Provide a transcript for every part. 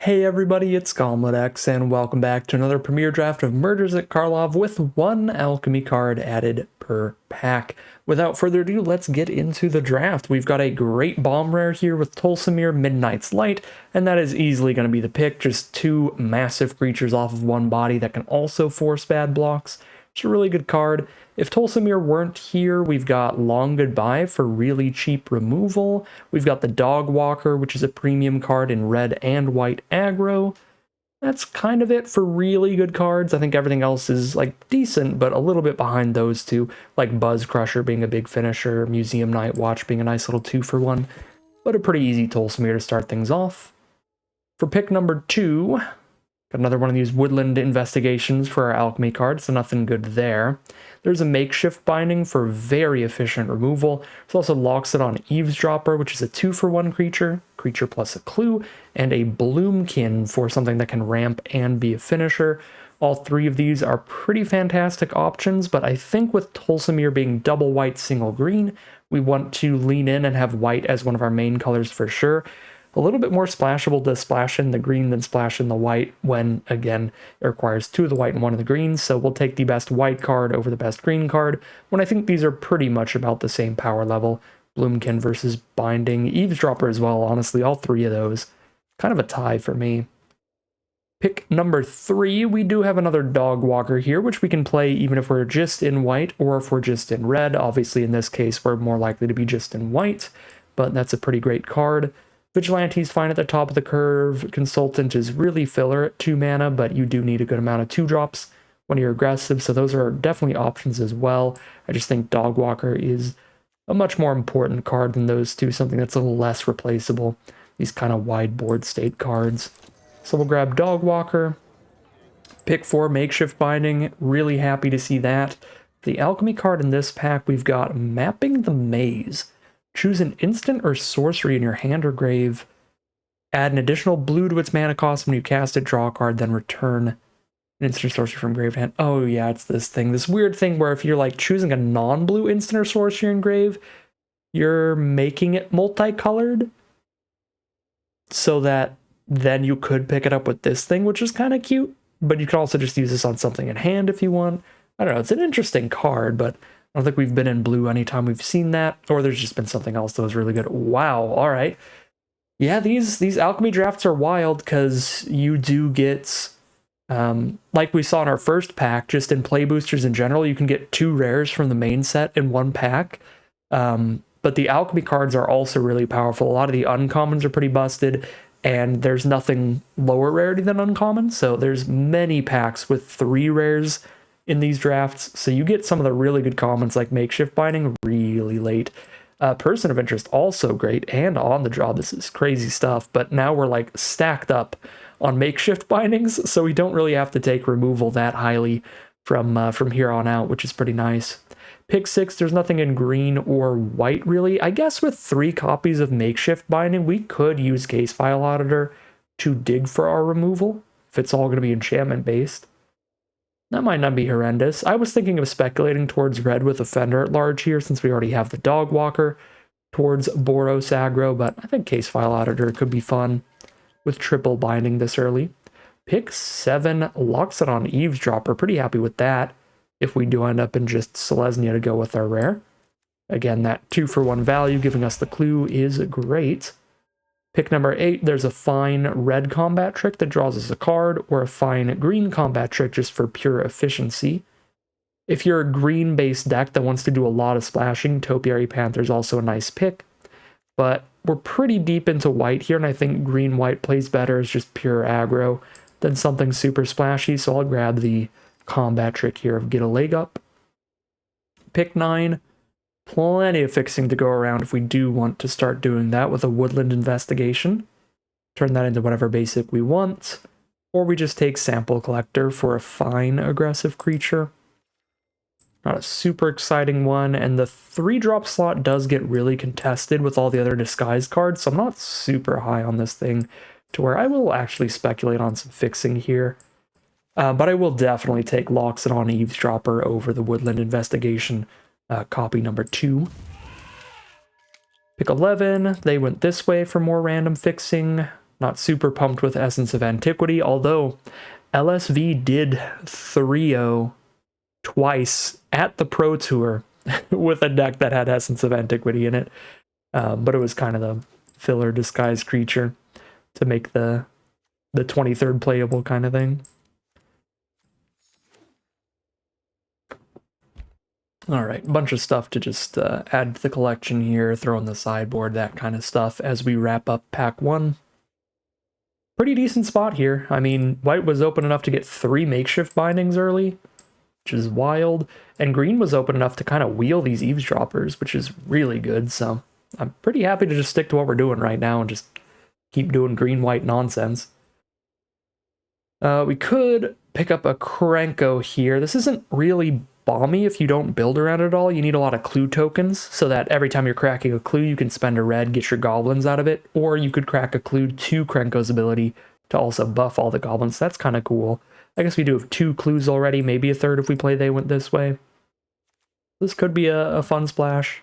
Hey everybody, it's X, and welcome back to another premiere draft of Murders at Karlov with one alchemy card added per pack. Without further ado, let's get into the draft. We've got a great bomb rare here with Tolsimir Midnight's Light, and that is easily going to be the pick. Just two massive creatures off of one body that can also force bad blocks. It's a really good card. If Tolsimir weren't here, we've got Long Goodbye for really cheap removal. We've got the Dog Walker, which is a premium card in red and white aggro. That's kind of it for really good cards. I think everything else is like decent, but a little bit behind those two, like Buzz Crusher being a big finisher, Museum Night Watch being a nice little 2-for-1, but a pretty easy Tolsimir to start things off. For pick number 2, got another one of these Woodland Investigations for our Alchemy card, so nothing good there. There's a Makeshift Binding for very efficient removal. There's also Loxodon Eavesdropper, which is a 2-for-1 creature plus a clue, and a Bloomkin for something that can ramp and be a finisher. All three of these are pretty fantastic options, but I think with Tolsimir being double white, single green, we want to lean in and have white as one of our main colors for sure. A little bit more splashable to splash in the green than splash in the white when, again, it requires 2 of the white and 1 of the green, so we'll take the best white card over the best green card, when I think these are pretty much about the same power level. Bloomkin versus Binding, Eavesdropper as well, honestly, all three of those. Kind of a tie for me. Pick number 3, we do have another Dog Walker here, which we can play even if we're just in white or if we're just in red. Obviously, in this case, we're more likely to be just in white, but that's a pretty great card. Vigilante's fine at the top of the curve. Consultant is really filler at 2 mana, but you do need a good amount of 2-drops when you're aggressive, so those are definitely options as well. I just think Dog Walker is a much more important card than those two, something that's a little less replaceable, these kind of wide board state cards. So we'll grab Dog Walker. Pick 4, Makeshift Binding, really happy to see that. The Alchemy card in this pack, we've got Mapping the Maze. Choose an instant or sorcery in your hand or grave. Add an additional blue to its mana cost when you cast it, draw a card, then return an instant or sorcery from grave to hand. Oh yeah, it's this thing. This weird thing where if you're like choosing a non-blue instant or sorcery in grave, you're making it multicolored. So that then you could pick it up with this thing, which is kind of cute. But you can also just use this on something in hand if you want. I don't know, it's an interesting card, but I don't think we've been in blue anytime we've seen that, or there's just been something else that was really good. Wow, all right. Yeah, these alchemy drafts are wild because you do get, like we saw in our first pack, just in play boosters in general, you can get 2 rares from the main set in one pack. But the alchemy cards are also really powerful. A lot of the uncommons are pretty busted, and there's nothing lower rarity than uncommon, so there's many packs with 3 rares in these drafts, so you get some of the really good commons like Makeshift Binding really late. Person of Interest also great, and on the draw. This is crazy stuff, but now we're like stacked up on Makeshift Bindings, so we don't really have to take removal that highly from here on out, which is pretty nice. Pick 6, there's nothing in green or white really. I guess with 3 copies of Makeshift Binding, we could use Case File Auditor to dig for our removal, if it's all going to be enchantment based. That might not be horrendous. I was thinking of speculating towards red with Offender at Large here, since we already have the Dog Walker, towards Boros aggro, but I think Case File Auditor could be fun with triple binding this early. Pick 7, Loxodon Eavesdropper, pretty happy with that, if we do end up in just Selesnya to go with our rare. Again, that 2-for-1 value giving us the clue is great. Pick number 8, there's a fine red combat trick that draws us a card, or a fine green combat trick just for pure efficiency. If you're a green-based deck that wants to do a lot of splashing, Topiary Panther is also a nice pick, but we're pretty deep into white here, and I think green-white plays better as just pure aggro than something super splashy, so I'll grab the combat trick here of Get a Leg Up. Pick 9, plenty of fixing to go around if we do want to start doing that with a Woodland Investigation. Turn that into whatever basic we want. Or we just take Sample Collector for a fine aggressive creature. Not a super exciting one, and the 3-drop slot does get really contested with all the other disguise cards, so I'm not super high on this thing to where I will actually speculate on some fixing here. But I will definitely take Loxodon Eavesdropper over the Woodland Investigation. Copy number 2. Pick 11, they went this way for more random fixing. Not super pumped with Essence of Antiquity, although LSV did 3-0 twice at the Pro Tour with a deck that had Essence of Antiquity in it. But it was kind of the filler disguised creature to make the 23rd playable kind of thing. All right, a bunch of stuff to just add to the collection here, throw in the sideboard, that kind of stuff as we wrap up pack 1. Pretty decent spot here. I mean, white was open enough to get 3 makeshift bindings early, which is wild, and green was open enough to kind of wheel these eavesdroppers, which is really good, so I'm pretty happy to just stick to what we're doing right now and just keep doing green-white nonsense. We could pick up a Krenko here. This isn't really bomby if you don't build around it at all. You need a lot of clue tokens so that every time you're cracking a clue, you can spend a red, get your goblins out of it, or you could crack a clue to Krenko's ability to also buff all the goblins. That's kind of cool. I guess we do have 2 clues already, maybe a third if we play They Went This Way. This could be a fun splash.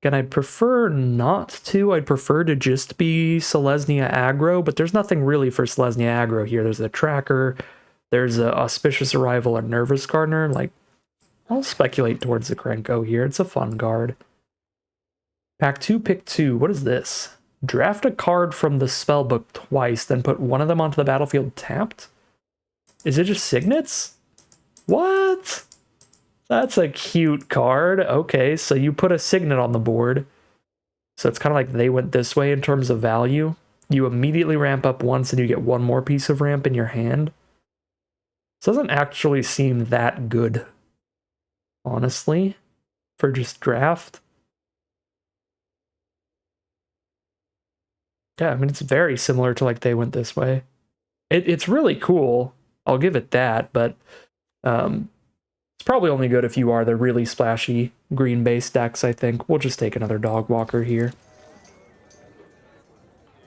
Again, I'd prefer not to. I'd prefer to just be Selesnya aggro, but there's nothing really for Selesnya aggro here. There's a tracker, there's a Auspicious Arrival or Nervous Gardener. Like, I'll speculate towards the Krenko here. It's a fun card. Pack 2, pick 2. What is this? Draft a card from the spellbook twice, then put one of them onto the battlefield tapped? Is it just signets? What? That's a cute card. Okay, so you put a signet on the board. So it's kind of like They Went This Way in terms of value. You immediately ramp up once and you get one more piece of ramp in your hand. This doesn't actually seem that good, honestly, for just draft. Yeah, I mean, it's very similar to like They Went This Way. It's really cool. I'll give it that, but it's probably only good if you are the really splashy green-based decks, I think. We'll just take another Dog Walker here.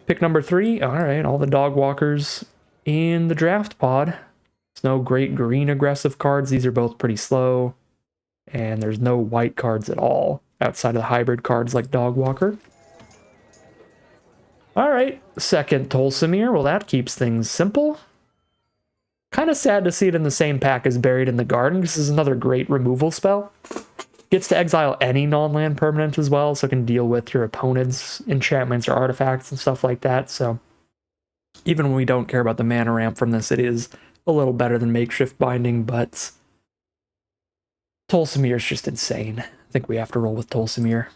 Pick number 3. All right, all the Dog Walkers in the draft pod. There's no great green aggressive cards. These are both pretty slow. And there's no white cards at all outside of the hybrid cards like Dog Walker. All right, second Tolsimir. Well, that keeps things simple. Kind of sad to see it in the same pack as Buried in the Garden. This is another great removal spell. Gets to exile any non-land permanent as well, so it can deal with your opponent's enchantments or artifacts and stuff like that. So even when we don't care about the mana ramp from this, it is a little better than Makeshift Binding, but Tolsimir is just insane. I think we have to roll with Tolsimir.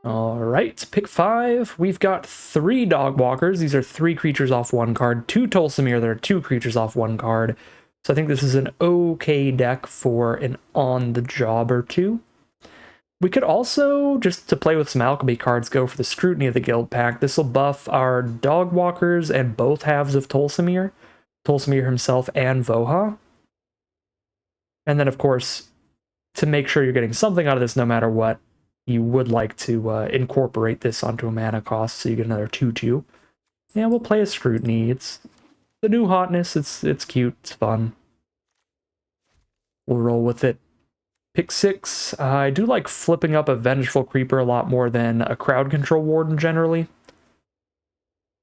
All right, pick 5. We've got 3 Dog Walkers. These are 3 creatures off 1 card. 2 Tolsimir, there are 2 creatures off 1 card. So I think this is an okay deck for an on-the-job or 2. We could also, just to play with some alchemy cards, go for the Scrutiny of the Guild pack. This will buff our Dog Walkers and both halves of Tolsimir. Tolsimir himself and Voha. And then, of course, to make sure you're getting something out of this no matter what, you would like to incorporate this onto a mana cost, so you get another 2/2. Yeah, we'll play a Scrutiny. It's the new hotness. It's cute. It's fun. We'll roll with it. Pick 6. I do like flipping up a Vengeful Creeper a lot more than a Crowd Control Warden generally.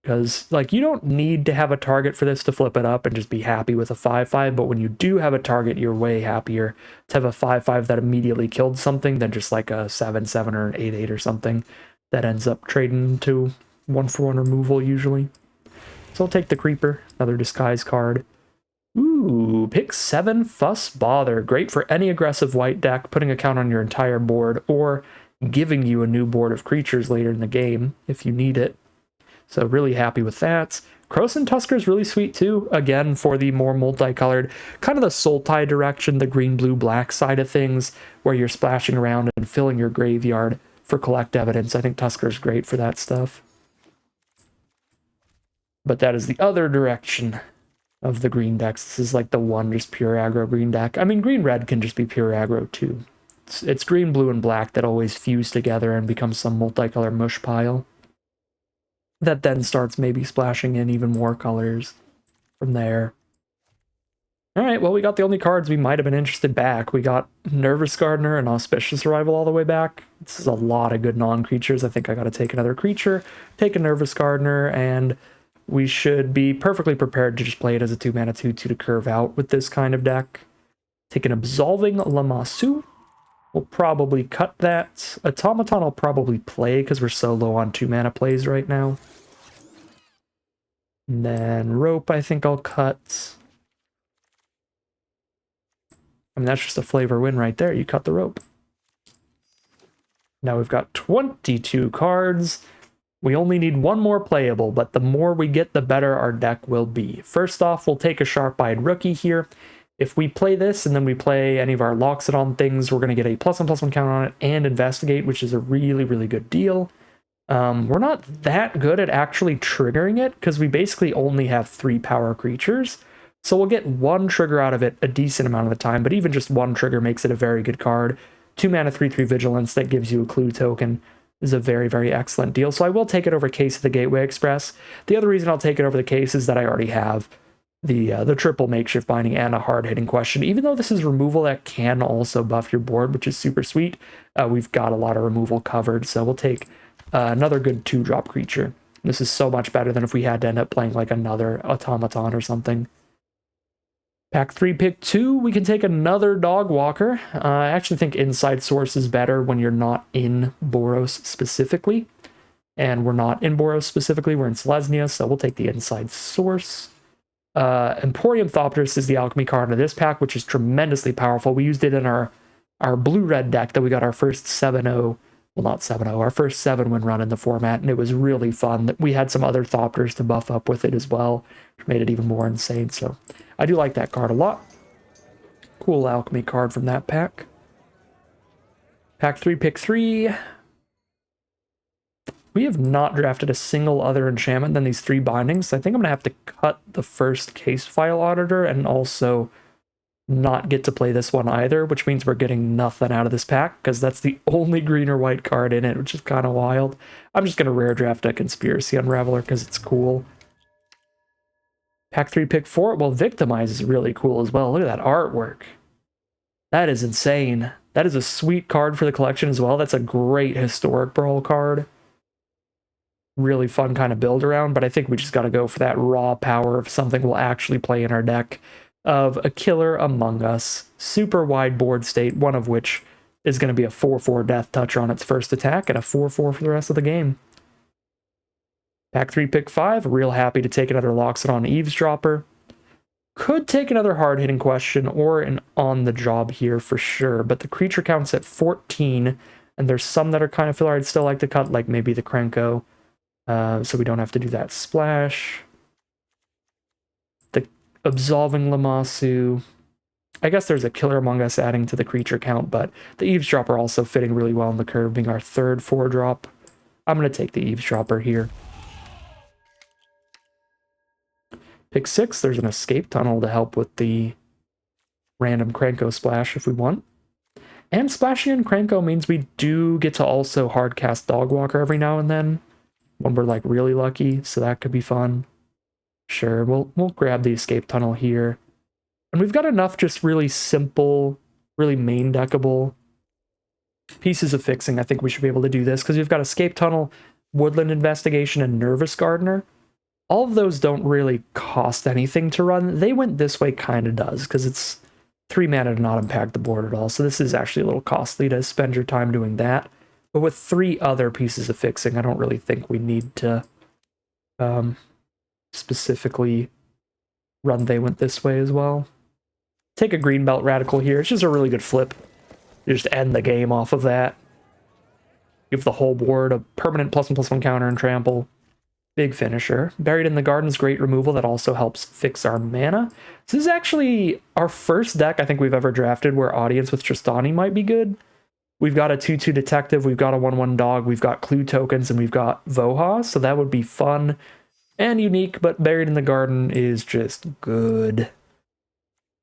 Because, like, you don't need to have a target for this to flip it up and just be happy with a 5/5, but when you do have a target, you're way happier to have a 5/5 that immediately killed something than just like a 7/7 or an 8/8 or something that ends up trading to 1/1 removal usually. So I'll take the Creeper, another disguise card. Ooh, pick 7, Fuss Bother. Great for any aggressive white deck, putting a count on your entire board, or giving you a new board of creatures later in the game if you need it. So really happy with that. Krosan Tusker is really sweet too, again, for the more multicolored, kind of the Sultai direction, the green, blue, black side of things, where you're splashing around and filling your graveyard for collect evidence. I think Tusker is great for that stuff. But that is the other direction of the green decks. This is like the one just pure aggro green deck. I mean, green-red can just be pure aggro too. It's green, blue, and black that always fuse together and become some multicolor mush pile that then starts maybe splashing in even more colors from there. All right, well, we got the only cards we might have been interested back. We got Nervous Gardener and Auspicious Arrival all the way back. This is a lot of good non-creatures. I think I got to take another creature, take a Nervous Gardener, and we should be perfectly prepared to just play it as a 2-mana 2/2 to curve out with this kind of deck. Take an Absolving Lamassu. We'll probably cut that. Automaton I'll probably play because we're so low on 2-mana plays right now. And then Rope I think I'll cut. I mean, that's just a flavor win right there. You cut the rope. Now we've got 22 cards. We only need one more playable, but the more we get, the better our deck will be. First off, we'll take a Sharp-Eyed Rookie here. If we play this and then we play any of our Loxodon things, we're going to get a +1/+1 counter on it and Investigate, which is a really, really good deal. We're not that good at actually triggering it because we basically only have 3 power creatures. So we'll get 1 trigger out of it a decent amount of the time, but even just 1 trigger makes it a very good card. 2-mana 3/3 Vigilance that gives you a clue token is a very, very excellent deal. So I will take it over Case of the Gateway Express. The other reason I'll take it over the Case is that I already have the triple Makeshift Binding and a hard-hitting question. Even though this is removal that can also buff your board, which is super sweet, we've got a lot of removal covered. So we'll take another good 2-drop creature. This is so much better than if we had to end up playing like another Automaton or something. Pack 3, pick 2, we can take another Dog Walker. I actually think Inside Source is better when you're not in Boros specifically. And we're not in Boros specifically, we're in Selesnya, so we'll take the Inside Source. Emporium Thopterus is the alchemy card in this pack, which is tremendously powerful. We used it in our blue-red deck that we got our first 7-0, well, not 7-0, our first 7-win run in the format, and it was really fun. We had some other Thopters to buff up with it as well, which made it even more insane, so I do like that card a lot. Cool alchemy card from that pack. Pack 3, pick 3. We have not drafted a single other enchantment than these 3 bindings. I think I'm going to have to cut the first Case File Auditor and also not get to play this one either, which means we're getting nothing out of this pack because that's the only green or white card in it, which is kind of wild. I'm just going to rare draft a Conspiracy Unraveler because it's cool. Pack 3, pick 4. Well, Victimize is really cool as well. Look at that artwork. That is insane. That is a sweet card for the collection as well. That's a great Historic Brawl card. Really fun kind of build around, but I think we just got to go for that raw power of something we'll actually play in our deck of a Killer Among Us. Super wide board state, one of which is going to be a 4/4 Death Toucher on its first attack and a 4/4 for the rest of the game. Pack 3, pick 5. Real happy to take another Loxodon Eavesdropper. Could take another hard-hitting question or an on-the-job here for sure, but the creature count's at 14, and there's some that are kind of filler I'd still like to cut, like maybe the Krenko. So we don't have to do that splash. The Absolving Lamassu. I guess there's a Killer Among Us adding to the creature count, but the Eavesdropper also fitting really well in the curve, being our third 4-drop. I'm going to take the Eavesdropper here. Pick 6, there's an Escape Tunnel to help with the random Krenko splash if we want. And splashing in Krenko means we do get to also hardcast Dogwalker every now and then, when we're like really lucky, so that could be fun. Sure, we'll grab the Escape Tunnel here. And we've got enough just really simple, really main deckable pieces of fixing. I think we should be able to do this, because we've got Escape Tunnel, Woodland Investigation, and Nervous Gardener. All of those don't really cost anything to run. They Went This Way kind of does, because it's 3 mana to not impact the board at all. So this is actually a little costly to spend your time doing that. But with 3 other pieces of fixing, I don't really think we need to specifically run They Went This Way as well. Take a Greenbelt Radical here. It's just a really good flip. You just end the game off of that. Give the whole board a permanent +1/+1 counter and trample. Big finisher. Buried in the Garden's great removal that also helps fix our mana. This is actually our first deck I think we've ever drafted where Audience with Tristani might be good. We've got a 2/2 Detective, we've got a 1/1 Dog, we've got Clue tokens, and we've got Voha, so that would be fun and unique, but Buried in the Garden is just good.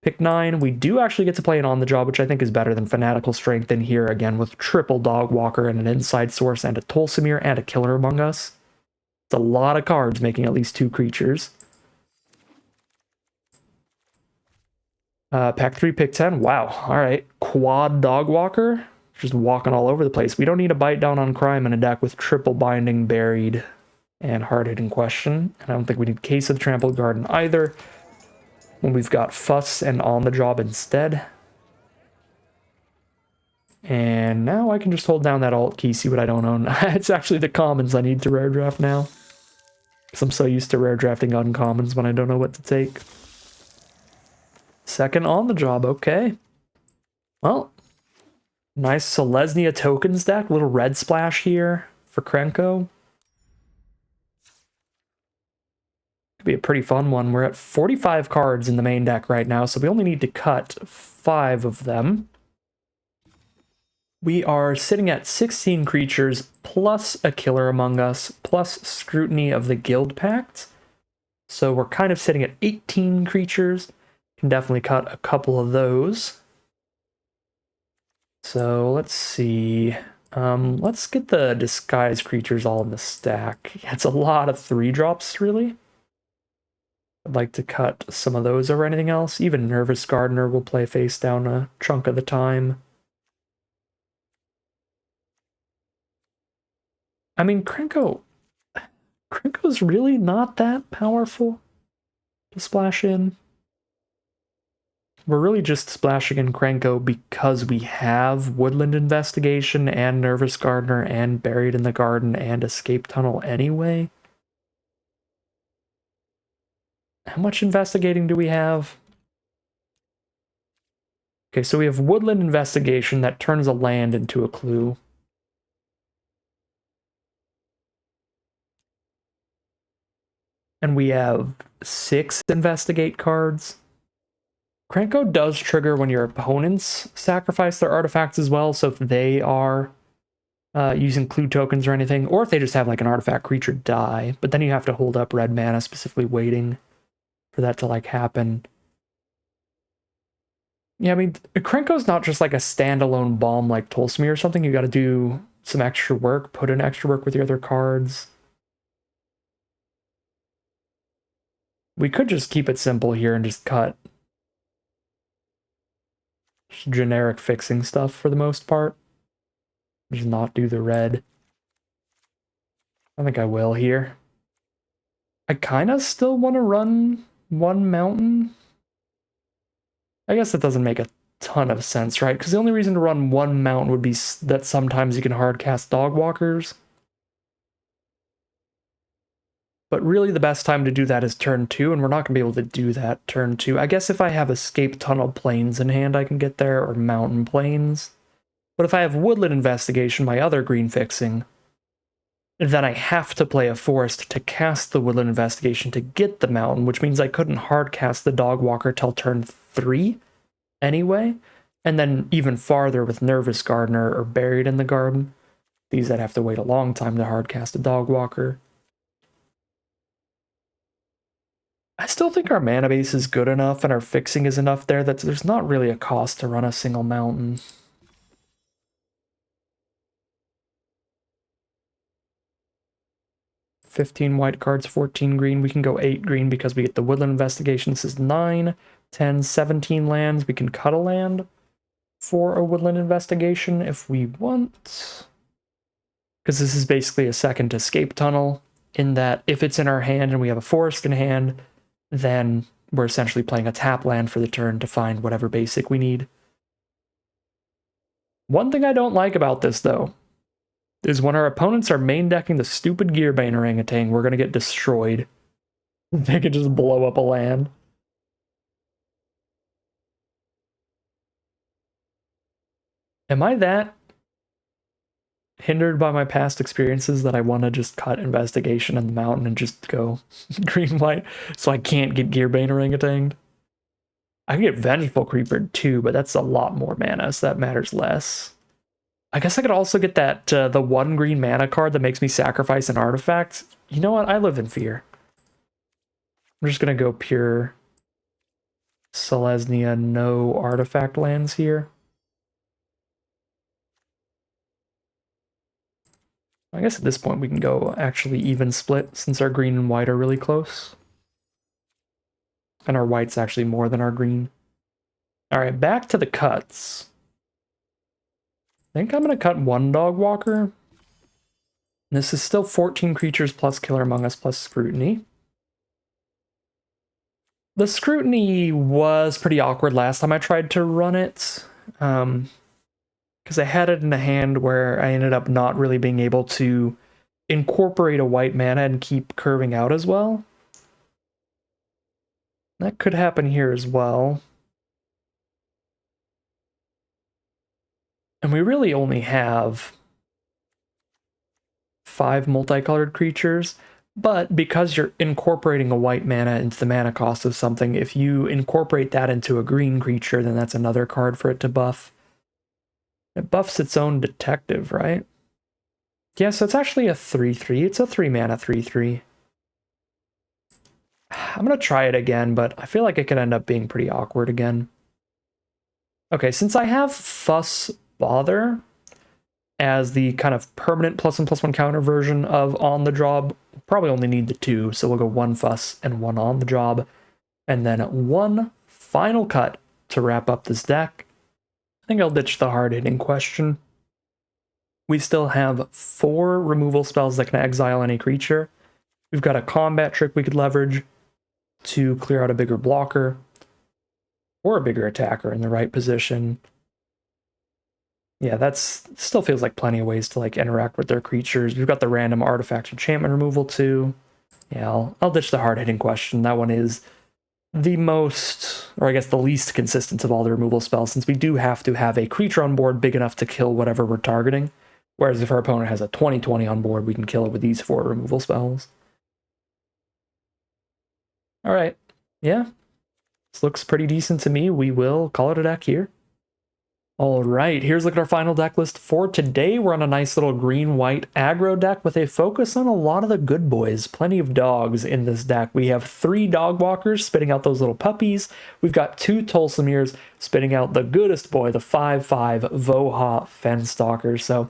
Pick 9, we do actually get to play an On the Job, which I think is better than Fanatical Strength in here, again, with triple Dog Walker and an Inside Source and a Tolsimir and a Killer Among Us. It's a lot of cards making at least 2 creatures. Pack 3, pick 10. Wow. All right. Quad Dog Walker. Just walking all over the place. We don't need a bite down on crime in a deck with triple binding, buried, and hard-hitting question. And I don't think we need Case of the Trampled Garden either, when we've got Fuss and On the Job instead. And now I can just hold down that alt key, see what I don't own. It's actually the commons I need to rare draft now, because I'm so used to rare drafting uncommons when I don't know what to take. Second On the Job, okay. Well, nice Selesnya tokens deck, little red splash here for Krenko. Could be a pretty fun one. We're at 45 cards in the main deck right now, so we only need to cut 5 of them. We are sitting at 16 creatures, plus a Killer Among Us, plus Scrutiny of the Guild Pact. So we're kind of sitting at 18 creatures. Can definitely cut a couple of those. So let's see. Let's get the Disguised creatures all in the stack. It's a lot of 3-drops, really. I'd like to cut some of those over anything else. Even Nervous Gardener will play face down a chunk of the time. I mean, Krenko's really not that powerful to splash in. We're really just splashing in Krenko because we have Woodland Investigation and Nervous Gardener and Buried in the Garden and Escape Tunnel anyway. How much investigating do we have? Okay, so we have Woodland Investigation that turns a land into a clue. And we have 6 investigate cards. Krenko does trigger when your opponents sacrifice their artifacts as well, so if they are using clue tokens or anything, or if they just have like an artifact creature die, but then you have to hold up red mana, specifically waiting for that to like happen. Yeah, I mean, Krenko's not just like a standalone bomb like Tolsmy or something. You got to do some extra work, put in extra work with your other cards. We could just keep it simple here and just cut generic fixing stuff for the most part. Just not do the red. I think I will here. I kind of still want to run 1 mountain. I guess that doesn't make a ton of sense, right? Because the only reason to run 1 mountain would be that sometimes you can hardcast dog walkers. But really the best time to do that is turn 2, and we're not going to be able to do that turn 2. I guess if I have Escape Tunnel Plains in hand, I can get there, or Mountain Plains. But if I have Woodland Investigation, my other green fixing, then I have to play a forest to cast the Woodland Investigation to get the mountain, which means I couldn't hardcast the Dog Walker till turn 3 anyway. And then even farther with Nervous Gardener or Buried in the Garden. These I'd have to wait a long time to hardcast a Dog Walker. I still think our mana base is good enough and our fixing is enough there that there's not really a cost to run a single mountain. $15 white cards, 14 green. We can go 8 green because we get the Woodland Investigation. This is 9, 10, 17 lands. We can cut a land for a Woodland Investigation if we want. Because this is basically a second Escape Tunnel, in that if it's in our hand and we have a forest in hand, then we're essentially playing a tap land for the turn to find whatever basic we need. One thing I don't like about this, though, is when our opponents are main decking the stupid Gearbane Orangutan, we're going to get destroyed. They could just blow up a land. Am I that hindered by my past experiences that I want to just cut Investigation in the mountain and just go green-white so I can't get Gearbane Orangutan? I can get Vengeful Creeper too, but that's a lot more mana, so that matters less. I guess I could also get that the 1 green mana card that makes me sacrifice an artifact. You know what? I live in fear. I'm just going to go pure Selesnya, no artifact lands here. I guess at this point we can go actually even split since our green and white are really close. And our white's actually more than our green. All right, back to the cuts. I think I'm going to cut one Dog Walker. This is still 14 creatures plus Killer Among Us plus Scrutiny. The Scrutiny was pretty awkward last time I tried to run it. Because I had it in a hand where I ended up not really being able to incorporate a white mana and keep curving out as well. That could happen here as well. And we really only have 5 multicolored creatures, but because you're incorporating a white mana into the mana cost of something, if you incorporate that into a green creature, then that's another card for it to buff. It buffs its own detective, right? Yeah, so it's actually a 3/3. It's a 3 mana 3/3. I'm going to try it again, but I feel like it could end up being pretty awkward again. Okay, since I have Fuss Bother as the kind of permanent +1/+1 counter version of On the Job, we'll probably only need the 2, so we'll go 1 Fuss and 1 On the Job, and then 1 final cut to wrap up this deck. I think I'll ditch the hard-hitting question. We still have 4 removal spells that can exile any creature. We've got a combat trick we could leverage to clear out a bigger blocker or a bigger attacker in the right position. Yeah, that's still feels like plenty of ways to like interact with their creatures. We've got the random artifact enchantment removal too. Yeah, I'll ditch the hard-hitting question. That one is the most, or I guess the least consistent of all the removal spells, since we do have to have a creature on board big enough to kill whatever we're targeting. Whereas if our opponent has a 20/20 on board, we can kill it with these 4 removal spells. All right, yeah, this looks pretty decent to me. We will call it a deck here. All right, here's a look at our final deck list for today. We're on a nice little green-white aggro deck with a focus on a lot of the good boys. Plenty of dogs in this deck. We have 3 Dog Walkers spitting out those little puppies. We've got 2 Tolsimirs spitting out the goodest boy, the 5/5 Voha Fenstalker. So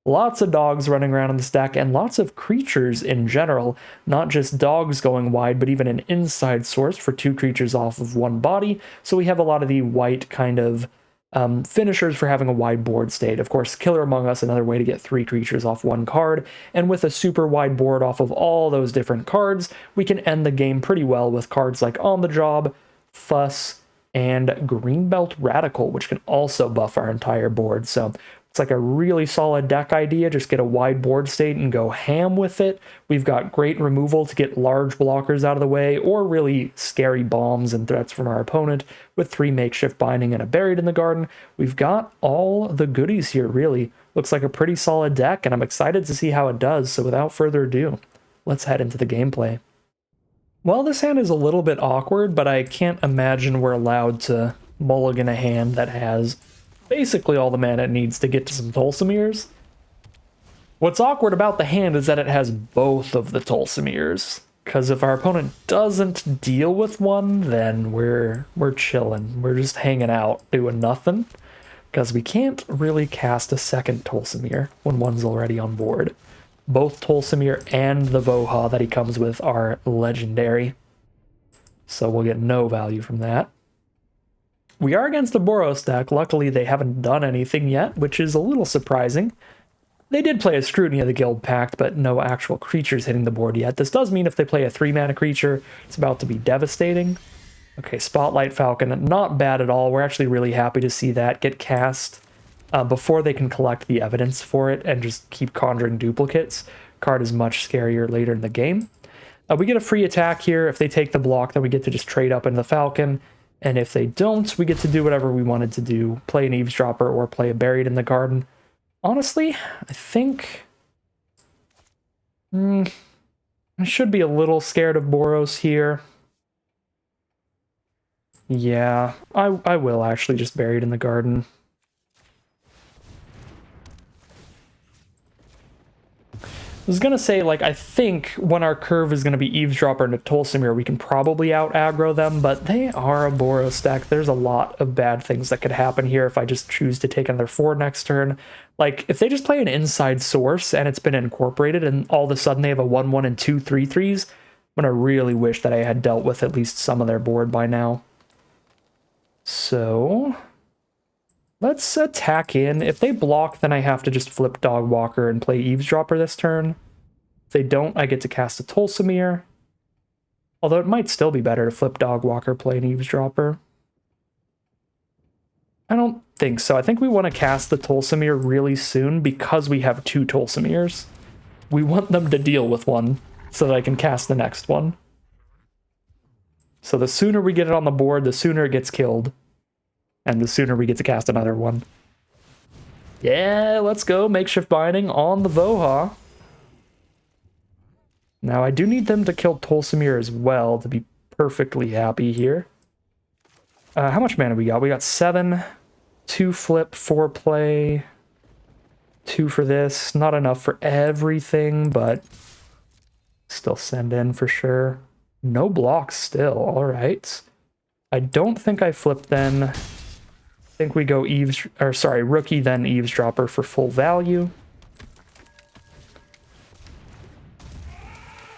lots of dogs running around in this deck, and lots of creatures in general. Not just dogs going wide, but even an inside source for 2 creatures off of 1 body. So we have a lot of the white kind of finishers for having a wide board state. Of course, Killer Among Us, another way to get 3 creatures off 1 card. And with a super wide board off of all those different cards, we can end the game pretty well with cards like On the Job, Fuss, and Greenbelt Radical, which can also buff our entire board. So it's like a really solid deck idea. Just get a wide board state and go ham with it. We've got great removal to get large blockers out of the way, or really scary bombs and threats from our opponent with 3 makeshift binding and a Buried in the Garden. We've got all the goodies here, really. Looks like a pretty solid deck, and I'm excited to see how it does. So without further ado, let's head into the gameplay. Well, this hand is a little bit awkward, but I can't imagine we're allowed to mulligan a hand that has basically all the mana it needs to get to some Tolsimirs. What's awkward about the hand is that it has both of the Tolsimirs, because if our opponent doesn't deal with one, then we're chilling. We're just hanging out, doing nothing, because we can't really cast a second Tolsimir when one's already on board. Both Tolsimir and the Voha that he comes with are legendary, so we'll get no value from that. We are against a Boros deck. Luckily, they haven't done anything yet, which is a little surprising. They did play a Scrutiny of the Guild Pact, but no actual creatures hitting the board yet. This does mean if they play a 3-mana creature, it's about to be devastating. Okay, Spotlight Falcon, not bad at all. We're actually really happy to see that get cast before they can collect the evidence for it and just keep conjuring duplicates. Card is much scarier later in the game. We get a free attack here. If they take the block, then we get to just trade up into the Falcon. And if they don't, we get to do whatever we wanted to do. Play an Eavesdropper or play a Buried in the Garden. Honestly, I think I should be a little scared of Boros here. Yeah, I will actually just Buried in the Garden. I was gonna say, like, I think when our curve is gonna be Eavesdropper and a Tolsimir, we can probably out-aggro them, but they are a Boros deck. There's a lot of bad things that could happen here if I just choose to take another 4 next turn. Like, if they just play an inside source and it's been incorporated and all of a sudden they have a 1/1 and 2 3/3s, I'm gonna really wish that I had dealt with at least some of their board by now. So let's attack in. If they block, then I have to just flip Dog Walker and play Eavesdropper this turn. If they don't, I get to cast a Tolsimir. Although it might still be better to flip Dog Walker, play an Eavesdropper. I don't think so. I think we want to cast the Tolsimir really soon because we have 2 Tolsimirs. We want them to deal with one so that I can cast the next one. So the sooner we get it on the board, the sooner it gets killed. And the sooner we get to cast another one. Yeah, let's go. Makeshift Binding on the Voha. Now, I do need them to kill Tolsimir as well to be perfectly happy here. How much mana we got? We got 7, 2 flip, 4 play, 2 for this. Not enough for everything, but still send in for sure. No blocks still, all right. I don't think I flipped then. I think we go Rookie, then Eavesdropper for full value.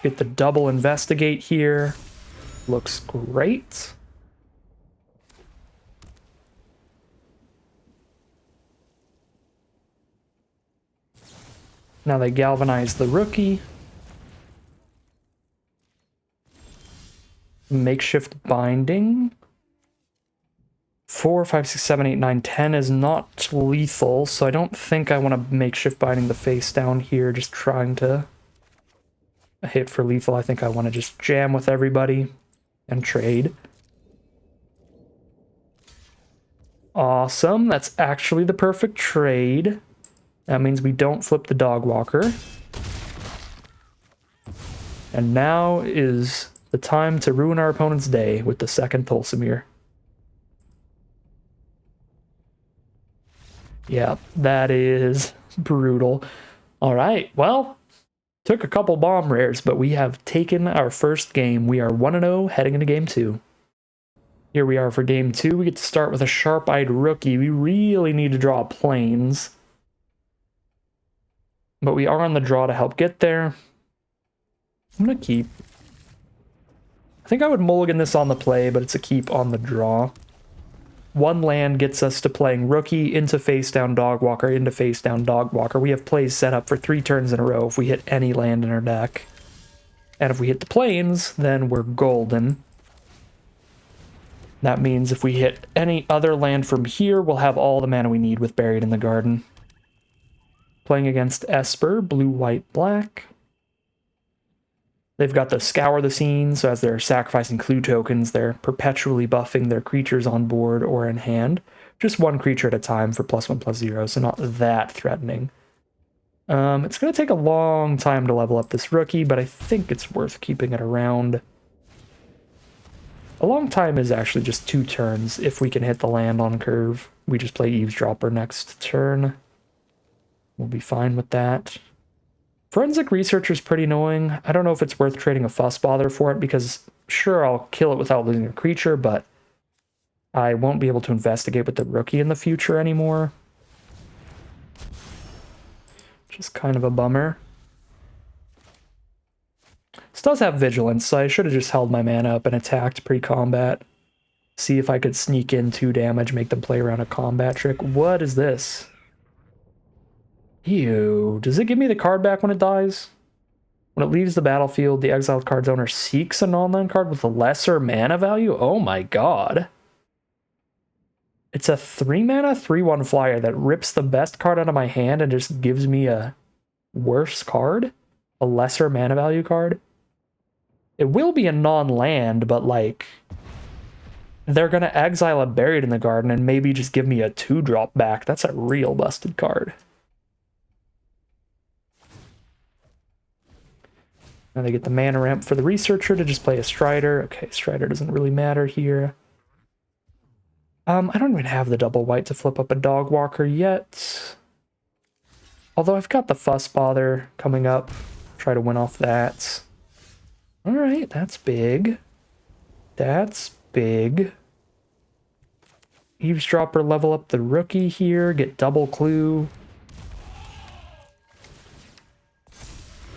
Get the double investigate here. Looks great. Now they galvanize the Rookie. Makeshift Binding. 4, 5, 6, 7, 8, 9, 10 is not lethal, so I don't think I want to Makeshift Binding the face down here, just trying to hit for lethal. I think I want to just jam with everybody and trade. Awesome, that's actually the perfect trade. That means we don't flip the Dog Walker. And now is the time to ruin our opponent's day with the second Tolsimir. Yeah, that is brutal. All right, well, took a couple bomb rares, but we have taken our first game. We are 1-0 heading into game 2. Here we are for game 2. We get to start with a Sharp-Eyed Rookie. We really need to draw planes, but we are on the draw to help get there. I'm going to keep. I think I would mulligan this on the play, but it's a keep on the draw. 1 land gets us to playing Rookie into face down Dog Walker, into face down Dog Walker. We have plays set up for 3 turns in a row if we hit any land in our deck. And if we hit the plains, then we're golden. That means if we hit any other land from here, we'll have all the mana we need with Buried in the Garden. Playing against Esper, blue, white, black. They've got the Scour the Scene, so as they're sacrificing clue tokens, they're perpetually buffing their creatures on board or in hand. Just 1 creature at a time for +1/+0, so not that threatening. It's going to take a long time to level up this Rookie, but I think it's worth keeping it around. A long time is actually just 2 turns. If we can hit the land on curve, we just play Eavesdropper next turn. We'll be fine with that. Forensic Researcher is pretty annoying. I don't know if it's worth trading a Fuss Bother for it, because sure, I'll kill it without losing a creature, but I won't be able to investigate with the Rookie in the future anymore. Just kind of a bummer. This does have Vigilance, so I should have just held my mana up and attacked pre-combat. See if I could sneak in 2 damage, make them play around a combat trick. What is this? Ew, does it give me the card back when it dies? When it leaves the battlefield, the exiled card's owner seeks a non-land card with a lesser mana value? Oh my god. It's a 3 mana, 3/1 flyer that rips the best card out of my hand and just gives me a worse card? A lesser mana value card? It will be a non-land, but like, they're gonna exile a Buried in the Garden and maybe just give me a 2-drop back. That's a real busted card. Now they get the mana ramp for the Researcher to just play a Strider. Okay, Strider doesn't really matter here. I don't even have the double white to flip up a Dog Walker yet. Although I've got the Fuss Bother coming up. Try to win off that. Alright, that's big. That's big. Eavesdropper level up the Rookie here, get double clue.